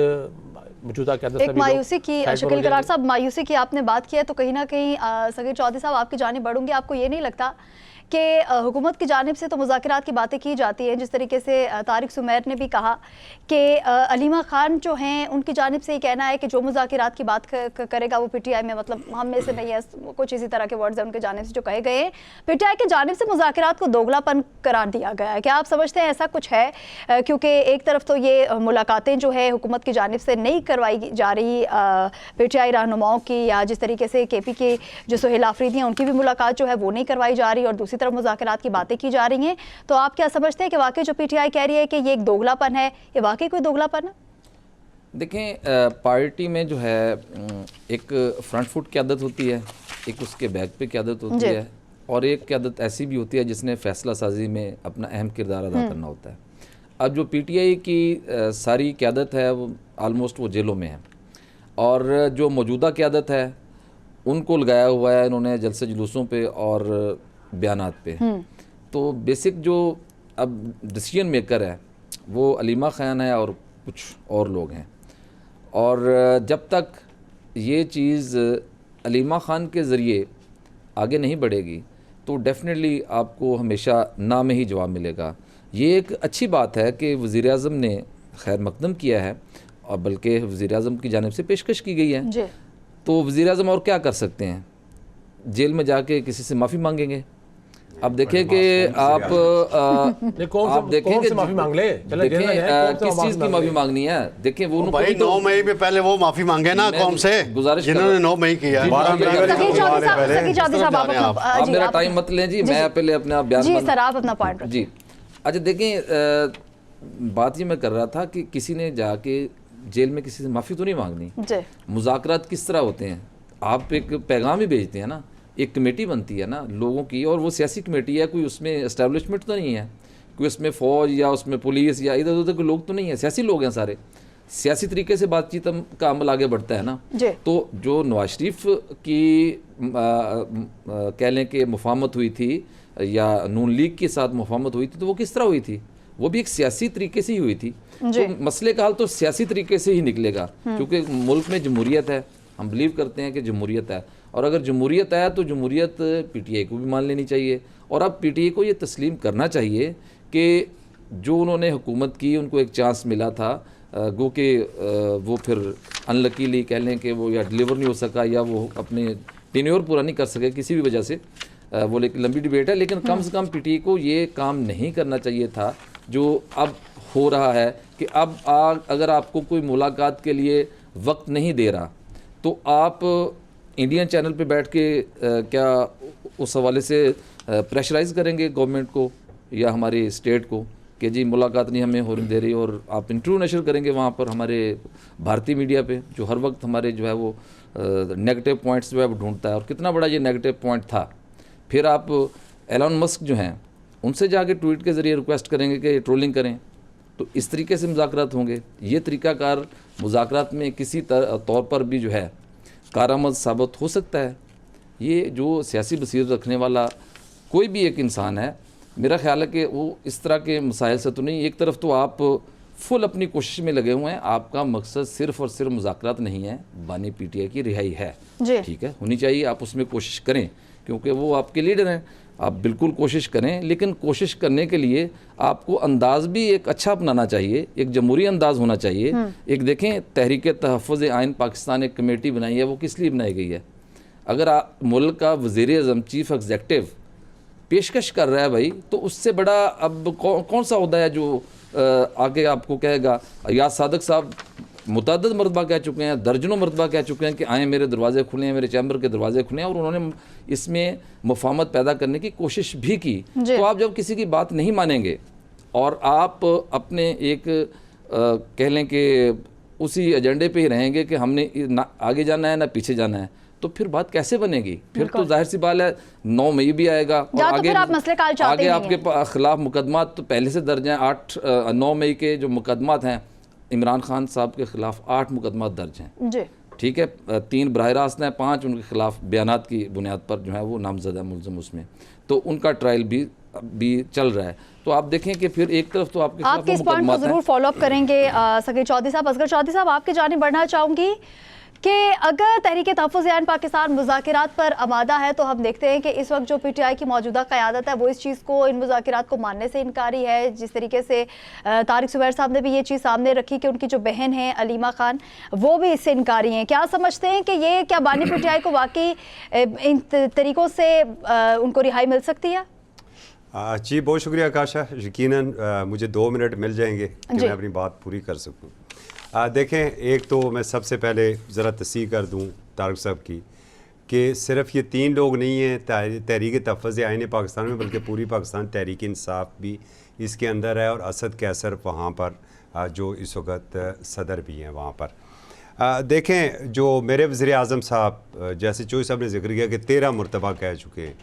मौजूदा क्या एक मायूसी की, शकील करार साहब, मायूसी की आपने बात की है, तो कहीं ना कहीं सगीर चौधरी साहब आपकी जानिब बढ़ूंगी। आपको ये नहीं लगता कि हुकूमत की जानिब से तो मुज़ाकरात की बातें की जाती हैं, जिस तरीके से तारिक सुमैर ने भी कहा कि अलीमा खान जो हैं उनकी जानिब से ये कहना है कि जो मुज़ाकरात की बात करेगा वो पीटीआई में, मतलब हम में से नहीं है, कुछ इसी तरह के वर्ड्स हैं उनके जानिब से जो कहे गए हैं। पीटीआई की जानिब से मुज़ाकरात को दोगलापन करार दिया गया है। क्या आप समझते हैं ऐसा कुछ है? क्योंकि एक तरफ तो ये मुलाकातें जो है हुकूमत की जानिब से नहीं करवाई जा रही पीटीआई रहनुमाओं की, या जिस तरीके से केपी के जो सुहेल आफरीदी हैं उनकी भी मुलाकात जो है वो नहीं करवाई जा रही, और दूसरी तरफ मुज़ाकरात की बातें की जा रही हैं। तो आप क्या समझते हैं कि वाकई जो पीटीआई कह रही है कि ये एक दोगलापन है, ये वाकई कोई दोगलापन है? देखें, पार्टी में जो है एक फ्रंट फुट की आदत होती है, एक उसके बैक पे की आदत होती है, और एक की आदत ऐसी भी होती है जिसने फैसला साजी में अपना अहम किरदार अदा करना होता है। अब जो पीटीआई की सारी क़यादत है वो ऑलमोस्ट वो जेलों में है, और जो मौजूदा क़यादत है उनको लगाया हुआ है इन्होंने जलसे जुलूसों पे और बयानात पे। तो बेसिक जो अब डिसीजन मेकर है वो अलीमा खान है और कुछ और लोग हैं, और जब तक ये चीज़ अलीमा खान के ज़रिए आगे नहीं बढ़ेगी तो डेफिनेटली आपको हमेशा ना में ही जवाब मिलेगा। ये एक अच्छी बात है कि वज़ीर आज़म ने खैर मकदम किया है और बल्कि वज़ीर आज़म की जानिब से पेशकश की गई है। जी। तो वज़ीर आज़म और क्या कर सकते हैं? जेल में जाके किसी से माफ़ी मांगेंगे? अब देखें कि आप देखें कि माफी मांग ले, चले जेल में जाए, किस चीज़ की माफ़ी मांगनी है? देखें वो भाई 9 मई में पहले वो माफी मांगे ना कौम से, गुजारिश जिन्होंने 9 मई किया है। आप मेरा टाइम मत लें जी, मैं पहले अपना बयान जी सर, आप अपना पॉइंट जी। अच्छा देखें, बात ये मैं कर रहा था कि किसी ने जाके जेल में किसी से माफ़ी तो नहीं मांगनी। मुज़ाकरात किस तरह होते हैं? आप एक पैगाम ही भेजते हैं ना, एक कमेटी बनती है ना लोगों की, और वो सियासी कमेटी है, कोई उसमें एस्टेब्लिशमेंट तो नहीं है, कोई उसमें फ़ौज या उसमें पुलिस या इधर उधर के लोग तो नहीं है, सियासी लोग हैं सारे। सियासी तरीके से बातचीत का अमल आगे बढ़ता है ना। तो जो नवाज शरीफ की कह लें कि मुफाहमत हुई थी या नून लीग के साथ मुफाहमत हुई थी, तो वो किस तरह हुई थी? वो भी एक सियासी तरीके से ही हुई थी। तो मसले का हल तो सियासी तरीके से ही निकलेगा, क्योंकि मुल्क में जमहूरियत है, हम बिलीव करते हैं कि जमहूरियत है, और अगर जमहूरियत है तो जमहूरियत पीटीआई को भी मान लेनी चाहिए। और अब पीटीआई को ये तस्लीम करना चाहिए कि जो उन्होंने हुकूमत की, उनको एक चांस मिला था, गो कि वो फिर अनलकीली कह लें कि वो या डिलीवर नहीं हो सका या वो अपने टेन्योर पूरा नहीं कर सके किसी भी वजह से, वो लेकिन लंबी डिबेट है, लेकिन कम से कम पीटीआई को ये काम नहीं करना चाहिए था जो अब हो रहा है कि अब अगर आपको कोई मुलाकात के लिए वक्त नहीं दे रहा तो आप इंडियन चैनल पे बैठ के क्या उस हवाले से प्रेशराइज़ करेंगे गवर्नमेंट को या हमारी स्टेट को कि जी मुलाकात नहीं हमें होने दे रही, और आप इंटरव्यू नशर करेंगे वहाँ पर हमारे भारतीय मीडिया पे, जो हर वक्त हमारे जो है वो नेगेटिव पॉइंट्स जो है वो ढूंढता है, और कितना बड़ा ये नेगेटिव पॉइंट था। फिर आप एलन मस्क जो हैं उनसे जाके ट्वीट के ज़रिए रिक्वेस्ट करेंगे कि ट्रोलिंग करें, तो इस तरीके से मुज़ाकरात होंगे। ये तरीक़ाकार मुज़ाकरात में किसी तौर पर भी जो है कारआमद साबित हो सकता है। ये जो सियासी बसीरत रखने वाला कोई भी एक इंसान है, मेरा ख्याल है कि वो इस तरह के मसाइल से तो नहीं, एक तरफ तो आप फुल अपनी कोशिश में लगे हुए हैं, आपका मकसद सिर्फ़ और सिर्फ मुज़ाकरात नहीं है, बानी पीटीआई की रिहाई है, ठीक है, होनी चाहिए, आप उसमें कोशिश करें क्योंकि वो आपके लीडर हैं, आप बिल्कुल कोशिश करें, लेकिन कोशिश करने के लिए आपको अंदाज़ भी एक अच्छा अपनाना चाहिए, एक जमहूरी अंदाज़ होना चाहिए। एक देखें, तहरीक तहफ़्फ़ुज़ आइन पाकिस्तान एक कमेटी बनाई है, वो किस लिए बनाई गई है? अगर आप मुल्क का वज़ीर-ए-आज़म चीफ़ एग्जेक्टिव पेशकश कर रहा है भाई, तो उससे बड़ा अब कौन सा ओहदा है जो आगे आपको कहेगा? याद सादक साहब मुतअद्दिद मरतबा कह चुके हैं, दर्जनों मरतबा कह चुके हैं कि आए मेरे दरवाजे खुले हैं, मेरे चैम्बर के दरवाजे खुले हैं, और उन्होंने इसमें मुफाहमत पैदा करने की कोशिश भी की। तो आप जब किसी की बात नहीं मानेंगे और आप अपने एक कह लें कि उसी एजेंडे पे ही रहेंगे कि हमने ना आगे जाना है ना पीछे जाना है, तो फिर बात कैसे बनेगी? फिर तो जाहिर सी बात है 9 मई भी आएगा और आगे आपके खिलाफ मुकदमात तो पहले से दर्ज हैं। 9 मई के जो मुकदमात हैं, इमरान खान साहब के खिलाफ 8 मुकदमात दर्ज हैं जी, ठीक है, 3 बराह रास्त हैं, 5 उनके खिलाफ बयानात की बुनियाद पर जो है वो नामजदा मुलज़म उसमें, तो उनका ट्रायल भी चल रहा है। तो आप देखें कि फिर एक तरफ तो आपके इस पॉइंट को जरूर फॉलो अप करेंगे। सकीर चौधरी साहब, असगर चौधरी साहब, आपके जाने बढ़ना चाहूँगी कि अगर तहरीक तहफ़्फ़ुज़ आइन पाकिस्तान मुज़ाकरात पर आमादा है, तो हम देखते हैं कि इस वक्त जो पीटीआई की मौजूदा क़यादत है वो इस चीज़ को, इन मुज़ाकरात को मानने से इनकारी है। जिस तरीके से तारिक ज़ुबैर साहब ने भी ये चीज़ सामने रखी कि उनकी जो बहन है अलीमा खान, वो भी इससे इनकारी हैं। क्या समझते हैं कि ये क्या बानी पीटीआई को वाकई इन तरीक़ों से उनको रिहाई मिल सकती है? जी, बहुत शुक्रिया आकाशा। यकीनन मुझे 2 मिनट मिल जाएंगे कि मैं अपनी बात पूरी कर सकूँ। देखें, एक तो मैं सबसे पहले ज़रा तस्दीक कर दूं तारिक साहब की कि सिर्फ ये 3 लोग नहीं हैं तहरीक तहफ़्फ़ुज़ आइन पाकिस्तान में, बल्कि पूरी पाकिस्तान तहरीक इंसाफ भी इसके अंदर है, और असद कैसर वहाँ पर जो इस वक्त सदर भी हैं वहाँ पर। देखें, जो मेरे वज़ीर आज़म साहब, जैसे चौधरी साहब ने जिक्र किया कि 13 मरतबा कह चुके हैं,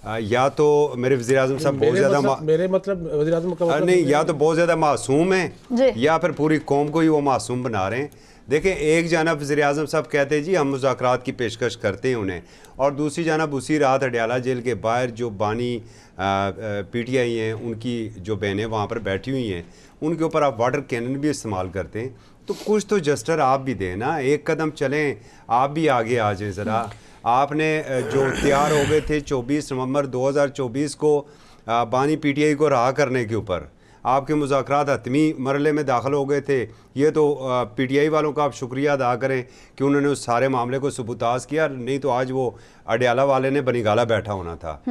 या तो मेरे वज़ीर आज़म साहब बहुत ज़्यादा मेरे मतलब वज़ीर आज़म का मतलब नहीं, या तो बहुत ज़्यादा मासूम हैं या फिर पूरी कौम को ही वो मासूम बना रहे हैं। देखें, एक जानब वज़ीर आज़म साहब कहते हैं जी हम मुज़ाकरात की पेशकश करते हैं उन्हें, और दूसरी जानब उसी रात अडयाला जेल के बाहर जो बानी पीटीआई हैं, उनकी जो बहनें वहाँ पर बैठी हुई हैं, उनके ऊपर आप वाटर कैनन भी इस्तेमाल करते हैं। तो कुछ तो जस्टर आप भी दें ना, एक कदम चलें, आप भी आगे आ जाएं ज़रा। आपने जो तैयार हो गए थे 24 नवंबर 2024 को बानी पीटीआई को रहा करने के ऊपर, आपके मुज़ाकरात हतमी मरले में दाखिल हो गए थे। ये तो PTI वालों का आप शुक्रिया अदा करें कि उन्होंने उस सारे मामले को सबूताज किया, नहीं तो आज वो अडयाला वाले ने बनीगाला बैठा होना था।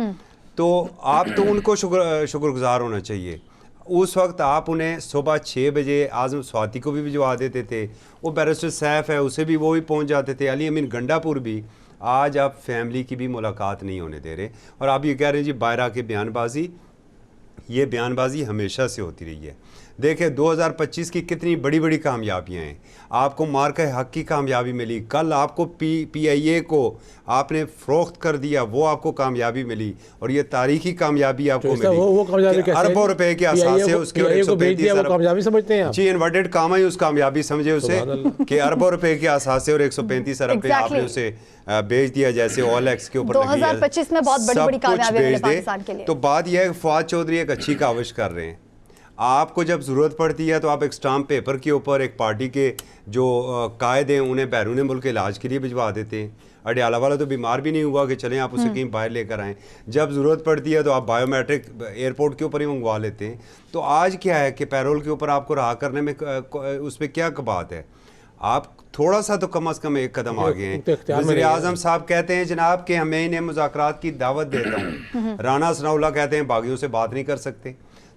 तो आप तो उनको शुक्रगुजार होना चाहिए। उस वक्त आप उन्हें सुबह 6 बजे आज़म स्वाति को भी भिजवा देते थे, वो बैरिस्टर सैफ है उसे भी वो भी पहुंच जाते थे, अली अमीन गंडापुर भी। आज आप फैमिली की भी मुलाकात नहीं होने दे रहे और आप ये कह रहे हैं जी बायरा की बयानबाजी। ये बयानबाजी हमेशा से होती रही है। देखिए 2025 की कितनी बड़ी बड़ी कामयाबियां हैं। आपको मार्का हक की कामयाबी मिली, कल आपको PIA को आपने फ़रोख्त कर दिया, वो आपको कामयाबी मिली, और ये तारीखी कामयाबी आपको मिली। वो कामयाबी कैसे? अरबों रुपए के असासे उसके 135 अरब कामयाबी समझते हैं आप? जी, इन्वर्टेड कामा ही उस कामयाबी समझे उसे कि अरबों रुपए के असासे और 135 अरब पे आपने उसे बेच दिया, जैसे OLX के ऊपर 2025 में बहुत बड़ी कामयाबी मिली पाकिस्तान के लिए। तो बात यह है फवाद चौधरी एक अच्छी काविश कर रहे हैं। आपको जब ज़रूरत पड़ती है तो आप एक स्टाम्प पेपर के ऊपर एक पार्टी के जो कायद हैं उन्हें बैरून मुल्क इलाज के लिए भिजवा देते हैं। अडयाला वाला तो बीमार भी नहीं हुआ कि चलें आप उसे कहीं बाहर लेकर आएँ। जब ज़रूरत पड़ती है तो आप बायोमेट्रिक एयरपोर्ट के ऊपर ही मंगवा लेते हैं। तो आज क्या है कि पैरोल के ऊपर आपको रहा करने में उस पर क्या बात है? आप थोड़ा सा तो कम से कम एक कदम आगे हैं। वज़ीर आज़म साहब कहते हैं जनाब कि हमें इन्हें मुज़ाकरात की दावत देता हूँ। राना सनाउल्लाह कहते हैं बागियों से बात नहीं कर सकते।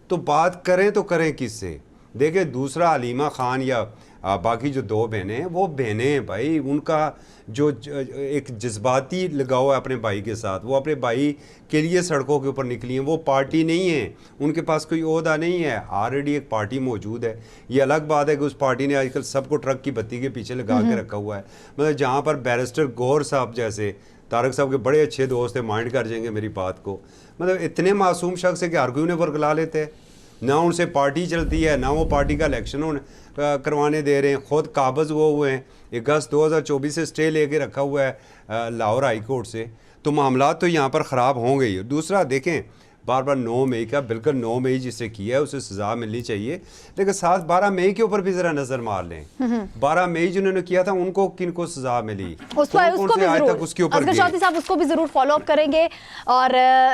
तो बात करें तो करें किससे? देखिए दूसरा हलीमा खान या बाकी जो 2 बहनें हैं वो बहनें हैं भाई, उनका जो एक जज्बाती लगाव है अपने भाई के साथ, वो अपने भाई के लिए सड़कों के ऊपर निकली हैं। वो पार्टी नहीं है, उनके पास कोई ओहदा नहीं है, ऑलरेडी एक पार्टी मौजूद है। ये अलग बात है कि उस पार्टी ने आजकल सबको ट्रक की बत्ती के पीछे लगा के रखा हुआ है। मतलब जहाँ पर बैरिस्टर गौहर साहब जैसे तारक साहब के बड़े अच्छे दोस्त हैं, माइंड कर जाएंगे मेरी बात को, मतलब इतने मासूम शख्स है कि हर कोई उन्हें वर्गला लेते हैं। ना उनसे पार्टी चलती है, ना वो पार्टी का इलेक्शन करवाने दे रहे हैं। ख़ुद काबज़ हुए हैं, अगस्त 2024 से स्टे लेके रखा हुआ है लाहौर हाई कोर्ट से। तो मामला तो यहाँ पर ख़राब होंगे ही। दूसरा देखें बार बार 9 मई का, बिल्कुल 9 मई जिससे किया है उसे सज़ा मिलनी चाहिए, लेकिन साथ 12 मई के ऊपर भी ज़रा नज़र मार लें। 12 मई जिन्होंने किया था उनको किनको सज़ा मिली, उसको भी ज़रूर फॉलो अप करेंगे। और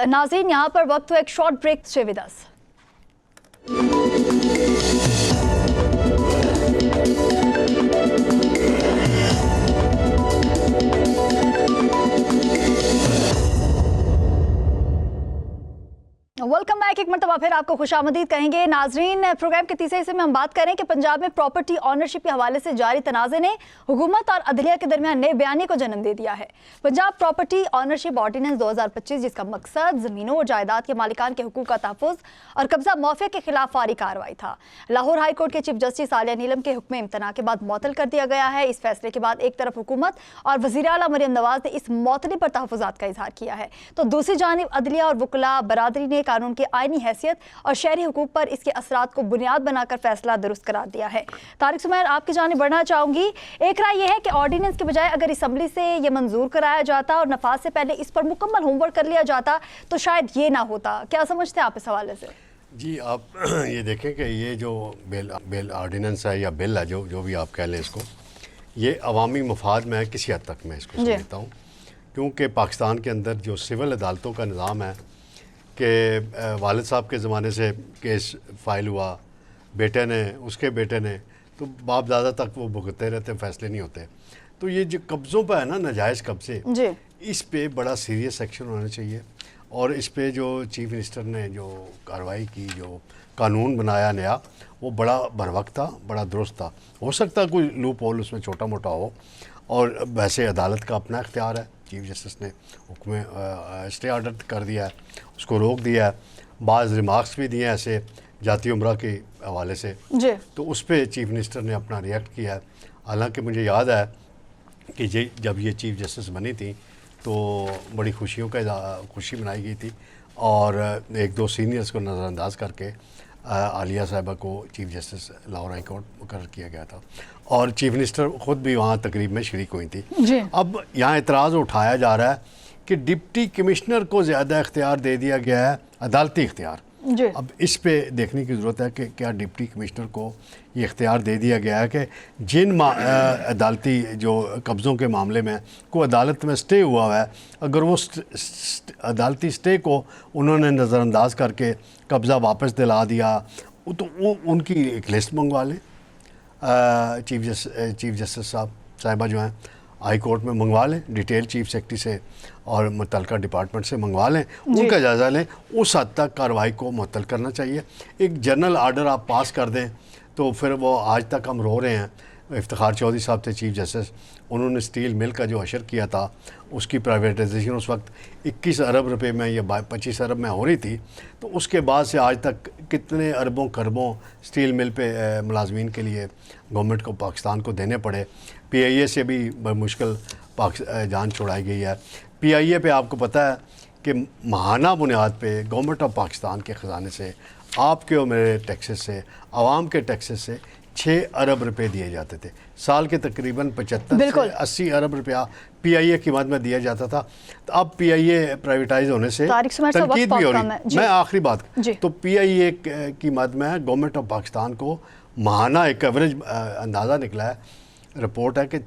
नाज़रीन यहाँ पर वक्त एक शॉर्ट ब्रेक से विद अस। Welcome back. एक मरतबा फिर आपको खुशामदीद कहेंगे। नाजरीन, प्रोग्राम के तीसरे हिस्से में हम बात करें कि पंजाब में प्रॉपर्टी ऑनरशिप के हवाले से जारी तनाज़े ने हुकूमत और अदलिया के दरमियान नए बयानी को जन्म दे दिया है। पंजाब प्रॉपर्टी ऑनरशिप ऑर्डिनेंस 2025, जिसका मकसद ज़मीनों और जायदाद के मालिकान के हुकूक का तहफ़्फ़ुज़ और कब्जा माफिया के खिलाफ फारी कार्रवाई था, लाहौर हाई कोर्ट के चीफ जस्टिस आलिया नीलम के हुक्म इम्तना के बाद मअतल कर दिया गया है। इस फैसले के बाद एक तरफ हुकूमत और वज़ीर आला मरियम नवाज ने इस मअतली पर तहफ़्फ़ुज़ात का इजहार किया है, तो दूसरी जानिब अदलिया और वकला बरादरी ने कानून के आईनी हैसियत और शहरी हुकूक पर इसके असरात को बुनियाद बनाकर फैसला दुरुस्त करार दिया है। तारिक सुमैर, आपकी जानिब बढ़ना चाहूंगी। एक राय यह है कि ऑर्डिनेंस के बजाय अगर असम्बली से ये मंजूर कराया जाता और नफाज से पहले इस पर मुकम्मल होमवर्क कर लिया जाता तो शायद ये ना होता। क्या समझते हैं आप इस हवाले से? जी, आप ये देखें कि ये जो बिल ऑर्डिनेंस है या बिल है, जो भी आप कह लें इसको, ये अवामी मफाद में है किसी हद तक मैं इसको समझता हूँ, क्योंकि पाकिस्तान के अंदर जो सिविल अदालतों का निज़ाम है कि वालिद साहब के ज़माने से केस फाइल हुआ, बेटे ने, उसके बेटे ने, तो बाप दादा तक वो भुगतते रहते, फैसले नहीं होते। तो ये जो कब्ज़ों पर है ना, नाजायज़ कब्ज़े, इस पे बड़ा सीरियस एक्शन होना चाहिए। और इस पे जो चीफ मिनिस्टर ने जो कार्रवाई की, जो कानून बनाया नया, वो बड़ा बरवक्त था, बड़ा दुरुस्त था। हो सकता है कोई लूप होल उसमें छोटा मोटा हो, और वैसे अदालत का अपना इख्तियार है। चीफ जस्टिस ने हुक्म स्टे ऑर्डर कर दिया है, उसको रोक दिया है, बाज़ रिमार्क्स भी दिए हैं ऐसे जाती उम्रा के हवाले से, तो उस पर चीफ मिनिस्टर ने अपना रिएक्ट किया है। हालांकि मुझे याद है कि जब ये चीफ जस्टिस बनी थी तो बड़ी खुशी मनाई गई थी, और 1-2 सीनियर्स को नज़रअंदाज करके आलिया साहिबा को chief justice Lahore high court मुकर्रर किया गया था, और चीफ मिनिस्टर ख़ुद भी वहाँ तकरीब में शरीक हुई थी। अब यहाँ एतराज़ उठाया जा रहा है कि डिप्टी कमिश्नर को ज़्यादा इख्तियार दे दिया गया है, अदालती इख्तियार। अब इस पे देखने की ज़रूरत है कि क्या डिप्टी कमिश्नर को ये इख्तियार दे दिया गया है कि जिन अदालती जो कब्ज़ों के मामले में को अदालत में स्टे हुआ है, अगर वो अदालती स्टे को उन्होंने नज़रअंदाज करके कब्ज़ा वापस दिला दिया, वो उनकी एक लिस्ट मंगवा लें, चीफ जस्टिस साहिबा जो हैं हाई कोर्ट में मंगवा लें, डिटेल चीफ सेक्रेटरी से और मुतल्लिका डिपार्टमेंट से मंगवा लें, उनका जायज़ा लें। उस हद तक कार्रवाई को मुअत्तल करना चाहिए। एक जनरल आर्डर आप पास कर दें तो फिर वो आज तक हम रो रहे हैं। इफ्तिखार चौधरी साहब थे चीफ जस्टिस, उन्होंने स्टील मिल का जो हशर किया था उसकी प्राइवेटाइजेशन उस वक्त 21 अरब रुपए में या 25 अरब में हो रही थी, तो उसके बाद से आज तक कितने अरबों खरबों स्टील मिल पे मुलाजमीन के लिए गवर्नमेंट को पाकिस्तान को देने पड़े। PIA से भी मुश्किल जान छुड़ाई गई है। PIA पे आपको पता है कि माहाना बुनियाद पे गवर्नमेंट ऑफ पाकिस्तान के ख़जाने से, आपके और मेरे टैक्सेस से, आवाम के टैक्सेस से 6 अरब रुपए दिए जाते थे। साल के तकरीबन 75 से 80 अरब रुपया PIA की मद में दिया जाता था। तो अब PIA प्राइवेटाइज होने से तनकीद भी हो रही। मैं आखिरी बात, तो PIA की मद में गवर्नमेंट ऑफ पाकिस्तान को माहाना एक एवरेज अंदाज़ा निकला है, रिपोर्ट है कि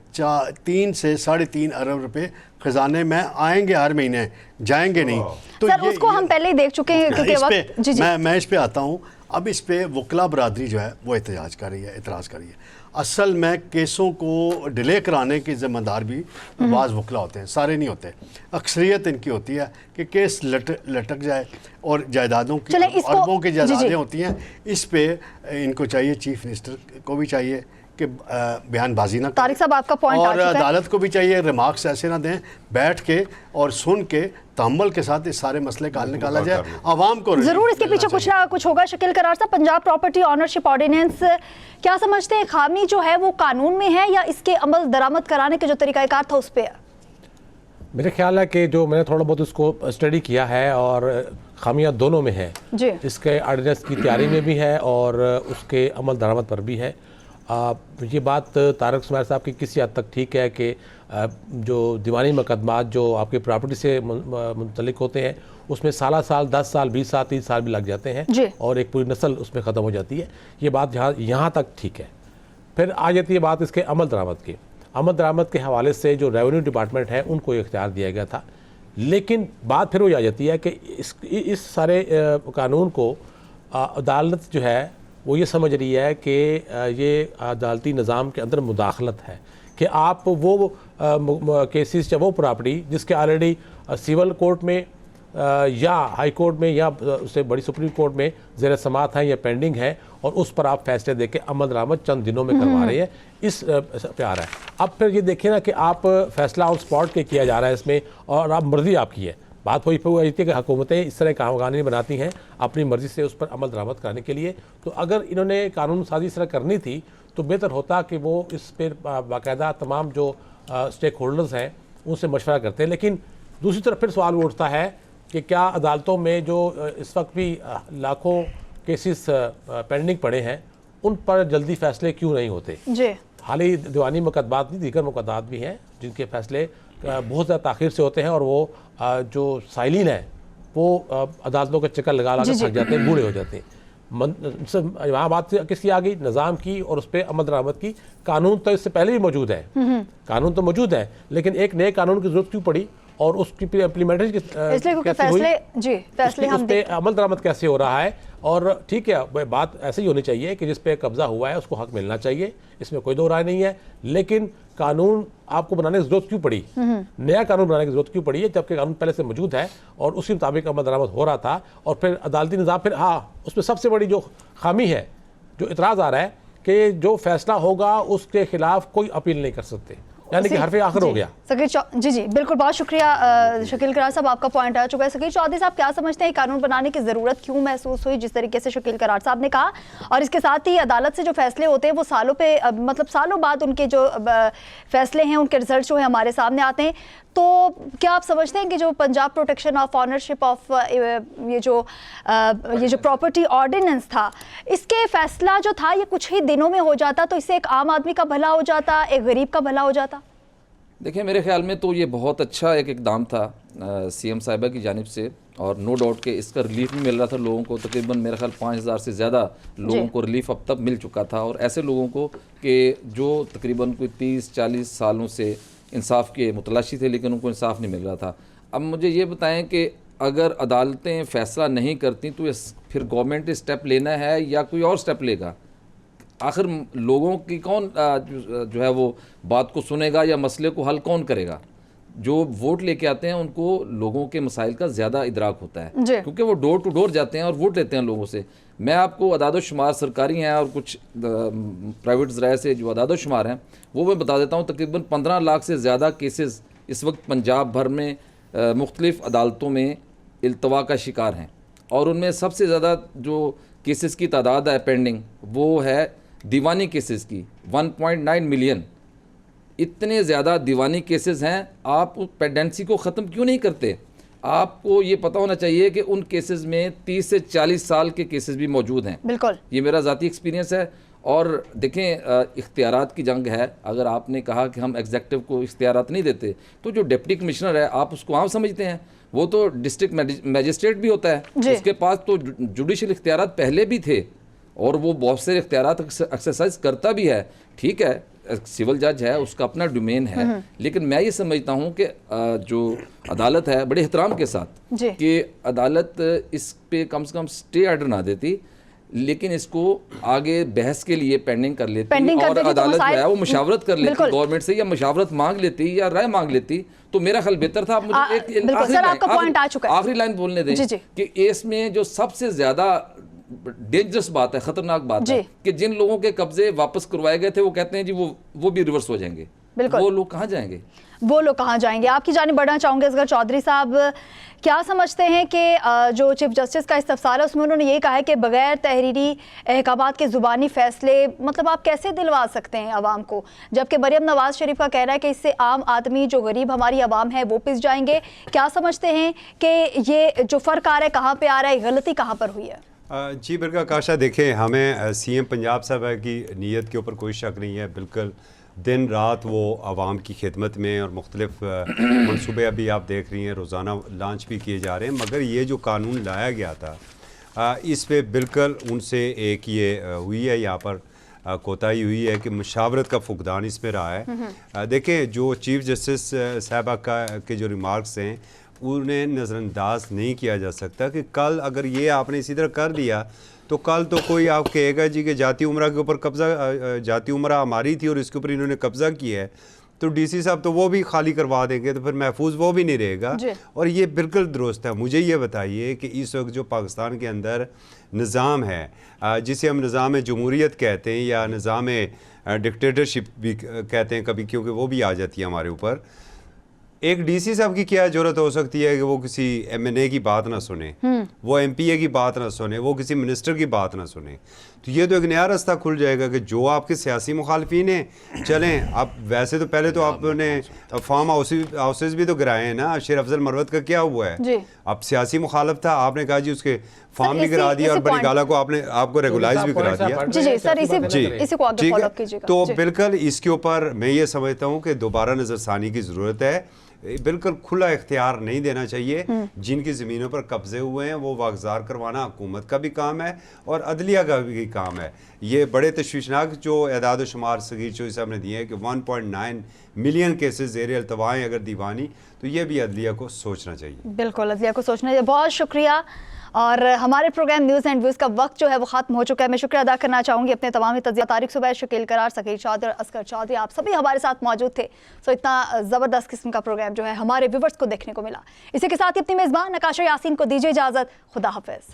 3 से 3.5 अरब रुपए खजाने में आएंगे हर महीने, जाएंगे नहीं। तो सर उसको हम पहले ही देख चुके हैं क्योंकि वक्त जी जी मैं इस पे आता हूँ। अब इस पे वकला बरादरी जो है वो एतराज़ कर रही है। असल में केसों को डिले कराने की ज़िम्मेदार भी बाज़ वकला होते हैं, सारे नहीं होते। अक्सरियत इनकी होती है कि केस लटक जाए और जायदादों की अरबों की जायदादें होती हैं। इस पे इनको चाहिए, चीफ मिनिस्टर को भी चाहिए कि बयानबाजी ना तारिक साहब आपका पॉइंट और अदालत को भी चाहिए रिमार्क्स ऐसे ना दें, बैठ के और सुन के तहम्मुल के साथ इस सारे मसले का हल निकाला जाए। आवाम को जरूर इसके पीछे कुछ ना कुछ होगा। शकील करार साहब, पंजाब प्रॉपर्टी ऑनरशिप ऑर्डिनेंस क्या समझते हैं, खामी जो है वो कानून में है या इसके अमल दरामद कराने के जो तरीकाकार था उस पर? मेरे ख्याल है कि जो मैंने थोड़ा बहुत इसको स्टडी किया है और खामियां दोनों में है, इसके ऑर्डिनेंस की तैयारी में भी है और उसके अमल दरामद पर भी है। ये बात तारक सुमैर साहब की किसी हद तक ठीक है कि जो दीवानी मुकदमात जो आपके प्रॉपर्टी से मुतल्लिक होते हैं उसमें साल 10 साल 20 साल 30 साल भी लग जाते हैं और एक पूरी नस्ल उसमें ख़त्म हो जाती है। ये बात यहाँ तक ठीक है। फिर आ जाती है बात इसके अमल दरामद की। अमल दरामद के हवाले से जो रेवेन्यू डिपार्टमेंट है उनको इख्तियार दिया गया था, लेकिन बात फिर वो आ जाती है कि इस सारे कानून को अदालत जो है वो ये समझ रही है कि ये अदालती निज़ाम के अंदर मुदाखलत है कि आप वो केसेस या वो प्रॉपर्टी जिसके ऑलरेडी सिविल कोर्ट में या हाई कोर्ट में या उससे बड़ी सुप्रीम कोर्ट में ज़ेर समाअत है या पेंडिंग है और उस पर आप फैसले देके अमल दरामद चंद दिनों में करवा रहे हैं, इस पे आ रहा है। अब फिर ये देखिए ना कि आप फैसला ऑन स्पॉट के किया जा रहा है इसमें और आप मर्ज़ी आपकी है। बात वही पर जाती है कि हुकूमतें इस तरह कानून बनाती हैं अपनी मर्ज़ी से उस पर अमल दरामद कराने के लिए। तो अगर इन्होंने कानून साजी इस तरह करनी थी तो बेहतर होता कि वो इस पर बाकायदा तमाम जो स्टेक होल्डर्स हैं उनसे मशवरा करते हैं। लेकिन दूसरी तरफ फिर सवाल उठता है कि क्या अदालतों में जो इस वक्त भी लाखों केसेस पेंडिंग पड़े हैं उन पर जल्दी फैसले क्यों नहीं होते? हाल ही दीवानी मुकदमात नहीं, दीगर मुकदमात भी हैं जिनके फैसले बहुत ज़्यादा ताख़ीर से होते हैं और वो जो साइलिन है वो अदालतों के चक्कर लगा के थक जाते हैं, बूढ़े हो जाते हैं। वहाँ बात किसकी आ गई? निज़ाम की और उस पर अमल दरामद की। कानून तो इससे पहले भी मौजूद है, कानून तो मौजूद है, लेकिन एक नए कानून की ज़रूरत क्यों पड़ी और उसकी इम्प्लीमेंटेशन फैसले उस पर अमल दरामद कैसे हो रहा है? और ठीक है, बात ऐसे ही होनी चाहिए कि जिस पे कब्जा हुआ है उसको हक मिलना चाहिए, इसमें कोई दो राय नहीं है। लेकिन कानून आपको बनाने की जरूरत क्यों पड़ी, नया कानून बनाने की जरूरत क्यों पड़ी है जबकि कानून पहले से मौजूद है और उसी मुताबिक अमल दरामद हो रहा था? और फिर अदालती निज़ाम, फिर उसमें सबसे बड़ी जो खामी है, जो इतराज़ आ रहा है कि जो फैसला होगा उसके खिलाफ कोई अपील नहीं कर सकते, यानी कि हरफ आखिर हो गया। जी जी बिल्कुल, बहुत शुक्रिया शकील करार साहब, आपका पॉइंट आ चुका है। शकील चौधरी साहब, क्या समझते हैं कानून बनाने की ज़रूरत क्यों महसूस हुई जिस तरीके से शकील करार साहब ने कहा? और इसके साथ ही अदालत से जो फैसले होते हैं वो सालों पे मतलब सालों बाद उनके जो फैसले हैं उनके रिजल्ट जो है हमारे सामने आते हैं, तो क्या आप समझते हैं कि जो Punjab protection of ownership of ये जो प्रॉपर्टी ऑर्डिनेंस था, इसके फैसला जो था ये कुछ ही दिनों में हो जाता तो इससे एक आम आदमी का भला हो जाता, एक गरीब का भला हो जाता? देखिए, मेरे ख्याल में तो ये बहुत अच्छा एक इकदाम था CM साहिबा की जानिब से और नो डाउट के इसका रिलीफ भी मिल रहा था लोगों को। तकरीबन मेरे ख्याल 5000 से ज़्यादा लोगों को रिलीफ अब तक मिल चुका था और ऐसे लोगों को कि जो तकरीबन कोई 30-40 सालों से इंसाफ के मुतलाशी थे लेकिन उनको इंसाफ नहीं मिल रहा था। अब मुझे ये बताएं कि अगर अदालतें फ़ैसला नहीं करती तो फिर गवर्नमेंट स्टेप लेना है या कोई और स्टेप लेगा? आखिर लोगों की कौन जो है वो बात को सुनेगा या मसले को हल कौन करेगा? जो वोट लेके आते हैं उनको लोगों के मसाइल का ज़्यादा इदराक होता है, क्योंकि वो डोर टू डोर जाते हैं और वोट लेते हैं लोगों से। मैं आपको अदाद-ओ-शुमार सरकारी हैं और कुछ प्राइवेट ज़राए से जो अदाद-ओ-शुमार हैं वो मैं बता देता हूँ। तकरीबन 15 लाख से ज़्यादा केसेस इस वक्त पंजाब भर में मुख्तलिफ़ अदालतों में इल्तवा का शिकार हैं, और उनमें सबसे ज़्यादा जो केसेस की तादाद है पेंडिंग वो है दीवानी केसेस की, 1.9 मिलियन। इतने ज़्यादा दीवानी केसेस हैं, आप उस पेंडेंसी को ख़त्म क्यों नहीं करते? आपको ये पता होना चाहिए कि उन केसेस में 30 से 40 साल के केसेस भी मौजूद हैं। बिल्कुल, ये मेरा ज़ाती एक्सपीरियंस है। और देखें, इख्तियारात की जंग है। अगर आपने कहा कि हम एग्जेक्टिव को इख्तियारात नहीं देते, तो जो डिप्टी कमिश्नर है आप उसको आम समझते हैं, वो तो डिस्ट्रिक्ट मैजिस्ट्रेट भी होता है, उसके पास तो जुडिशल इख्तियारात पहले भी थे और वो बहुत से इख्तियारात एक्सरसाइज करता भी है। ठीक है, सिविल जज है, उसका अपना डोमेन है, लेकिन मैं ये समझता हूँ कि जो अदालत है बड़े एहतराम के साथ कि अदालत इस पे कम से कम स्टे ऑर्डर ना देती, लेकिन इसको आगे बहस के लिए पेंडिंग कर लेती और अदालत जो है वो मुशावरत कर लेती गवर्नमेंट से, या मुशावरत मांग लेती या राय मांग लेती, तो मेरा ख्याल बेहतर था। आप मुझे एक आखिरी लाइन बोलने दें कि इसमें जो सबसे ज्यादा डेंजरस बात है, खतरनाक बात है कि जिन लोगों के कब्जे वापस करवाए गए थे वो कहते हैं जी वो भी रिवर्स हो जाएंगे। वो लोग कहाँ जाएंगे? वो लोग कहाँ जाएंगे? आपकी जानिब बढ़ना चाहूँगे असगर चौधरी साहब, क्या समझते हैं कि जो चीफ जस्टिस का इस्तफसार है उसमें उन्होंने ये कहा है कि बगैर तहरीरी अहकामात के ज़ुबानी फ़ैसले मतलब आप कैसे दिलवा सकते हैं आवाम को, जबकि मरियम नवाज शरीफ का कहना है कि इससे आम आदमी, जो गरीब हमारी आवाम है, वो पिस जाएंगे। क्या समझते हैं कि ये जो फ़र्क आ रहा है कहाँ पर आ रहा है, गलती कहाँ पर हुई है? जी बिल्कुल काशा, देखें हमें सीएम पंजाब साहब की नीयत के ऊपर कोई शक नहीं है। बिल्कुल दिन रात वो आवाम की खिदमत में और मुख्तलिफ मनसूबे अभी आप देख रही हैं रोज़ाना लॉन्च भी किए जा रहे हैं। मगर ये जो कानून लाया गया था इस पे बिल्कुल उनसे एक ये हुई है, यहाँ पर कोताही हुई है कि मुशावरत का फुकदान इसमें रहा है। देखें, जो चीफ जस्टिस साहबा के जो रिमार्क्स हैं उन्हें नज़रअंदाज नहीं किया जा सकता कि कल अगर ये आपने इसी तरह कर दिया तो कल तो कोई आप कहेगा जी कि जाती उमरा के ऊपर कब्ज़ा, जाती उमरा हमारी थी और इसके ऊपर इन्होंने कब्ज़ा किया है, तो डीसी साहब तो वो भी खाली करवा देंगे, तो फिर महफूज वो भी नहीं रहेगा। और ये बिल्कुल दुरुस्त है। मुझे ये बताइए कि इस वक्त जो पाकिस्तान के अंदर निज़ाम है, जिसे हम निज़ाम जमहूरियत कहते हैं या निज़ाम डिक्टेटरशिप भी कहते हैं कभी, क्योंकि वो भी आ जाती है हमारे ऊपर, एक डीसी साहब की क्या जरूरत हो सकती है कि वो किसी एमएनए की बात ना सुने, वो एमपीए की बात ना सुने, वो किसी मिनिस्टर की बात ना सुने? तो ये तो एक नया रास्ता खुल जाएगा कि जो आपके सियासी मुखालफिन हैं चलें। आप वैसे तो पहले तो आपने फार्म हाउसेज भी तो गिराए हैं ना। शेर अफजल मरवत का क्या हुआ है? अब सियासी मुखालफ था, आपने कहा जी उसके फार्म भी गिरा दिया और बड़ी गाला को आपको रेगुलाइज भी करा दिया। तो बिल्कुल इसके ऊपर मैं ये समझता हूँ कि दोबारा नज़रसानी की ज़रूरत है। बिल्कुल खुला इख्तियार नहीं देना चाहिए। जिनकी ज़मीनों पर कब्जे हुए हैं वो वागजार करवाना हुकूमत का भी काम है और अदलिया का भी काम है। ये बड़े तशवीशनाक जो एदाद शुमार सगीर चौधरी साहब ने दिए हैं कि 1.9 मिलियन केसेस ज़ेर अल्तवाएँ अगर दीवानी, तो ये भी अदलिया को सोचना चाहिए। बिल्कुल, अदलिया को सोचना चाहिए। बहुत शुक्रिया। और हमारे प्रोग्राम न्यूज़ एंड व्यूज़ का वक्त जो है वो ख़त्म हो चुका है। मैं शुक्रिया अदा करना चाहूँगी अपने तमाम तजिया तारिक सुबैर, शकील करार, सकीर चौधरी, असगर चौधरी, आप सभी हमारे साथ मौजूद थे। सो इतना ज़बरदस्त किस्म का प्रोग्राम जो है हमारे व्यूवर्स को देखने को मिला। इसी के साथ ही अपनी मेज़बान नकाशा यासीन को दीजिए इजाज़त। खुदा हाफ़िज़।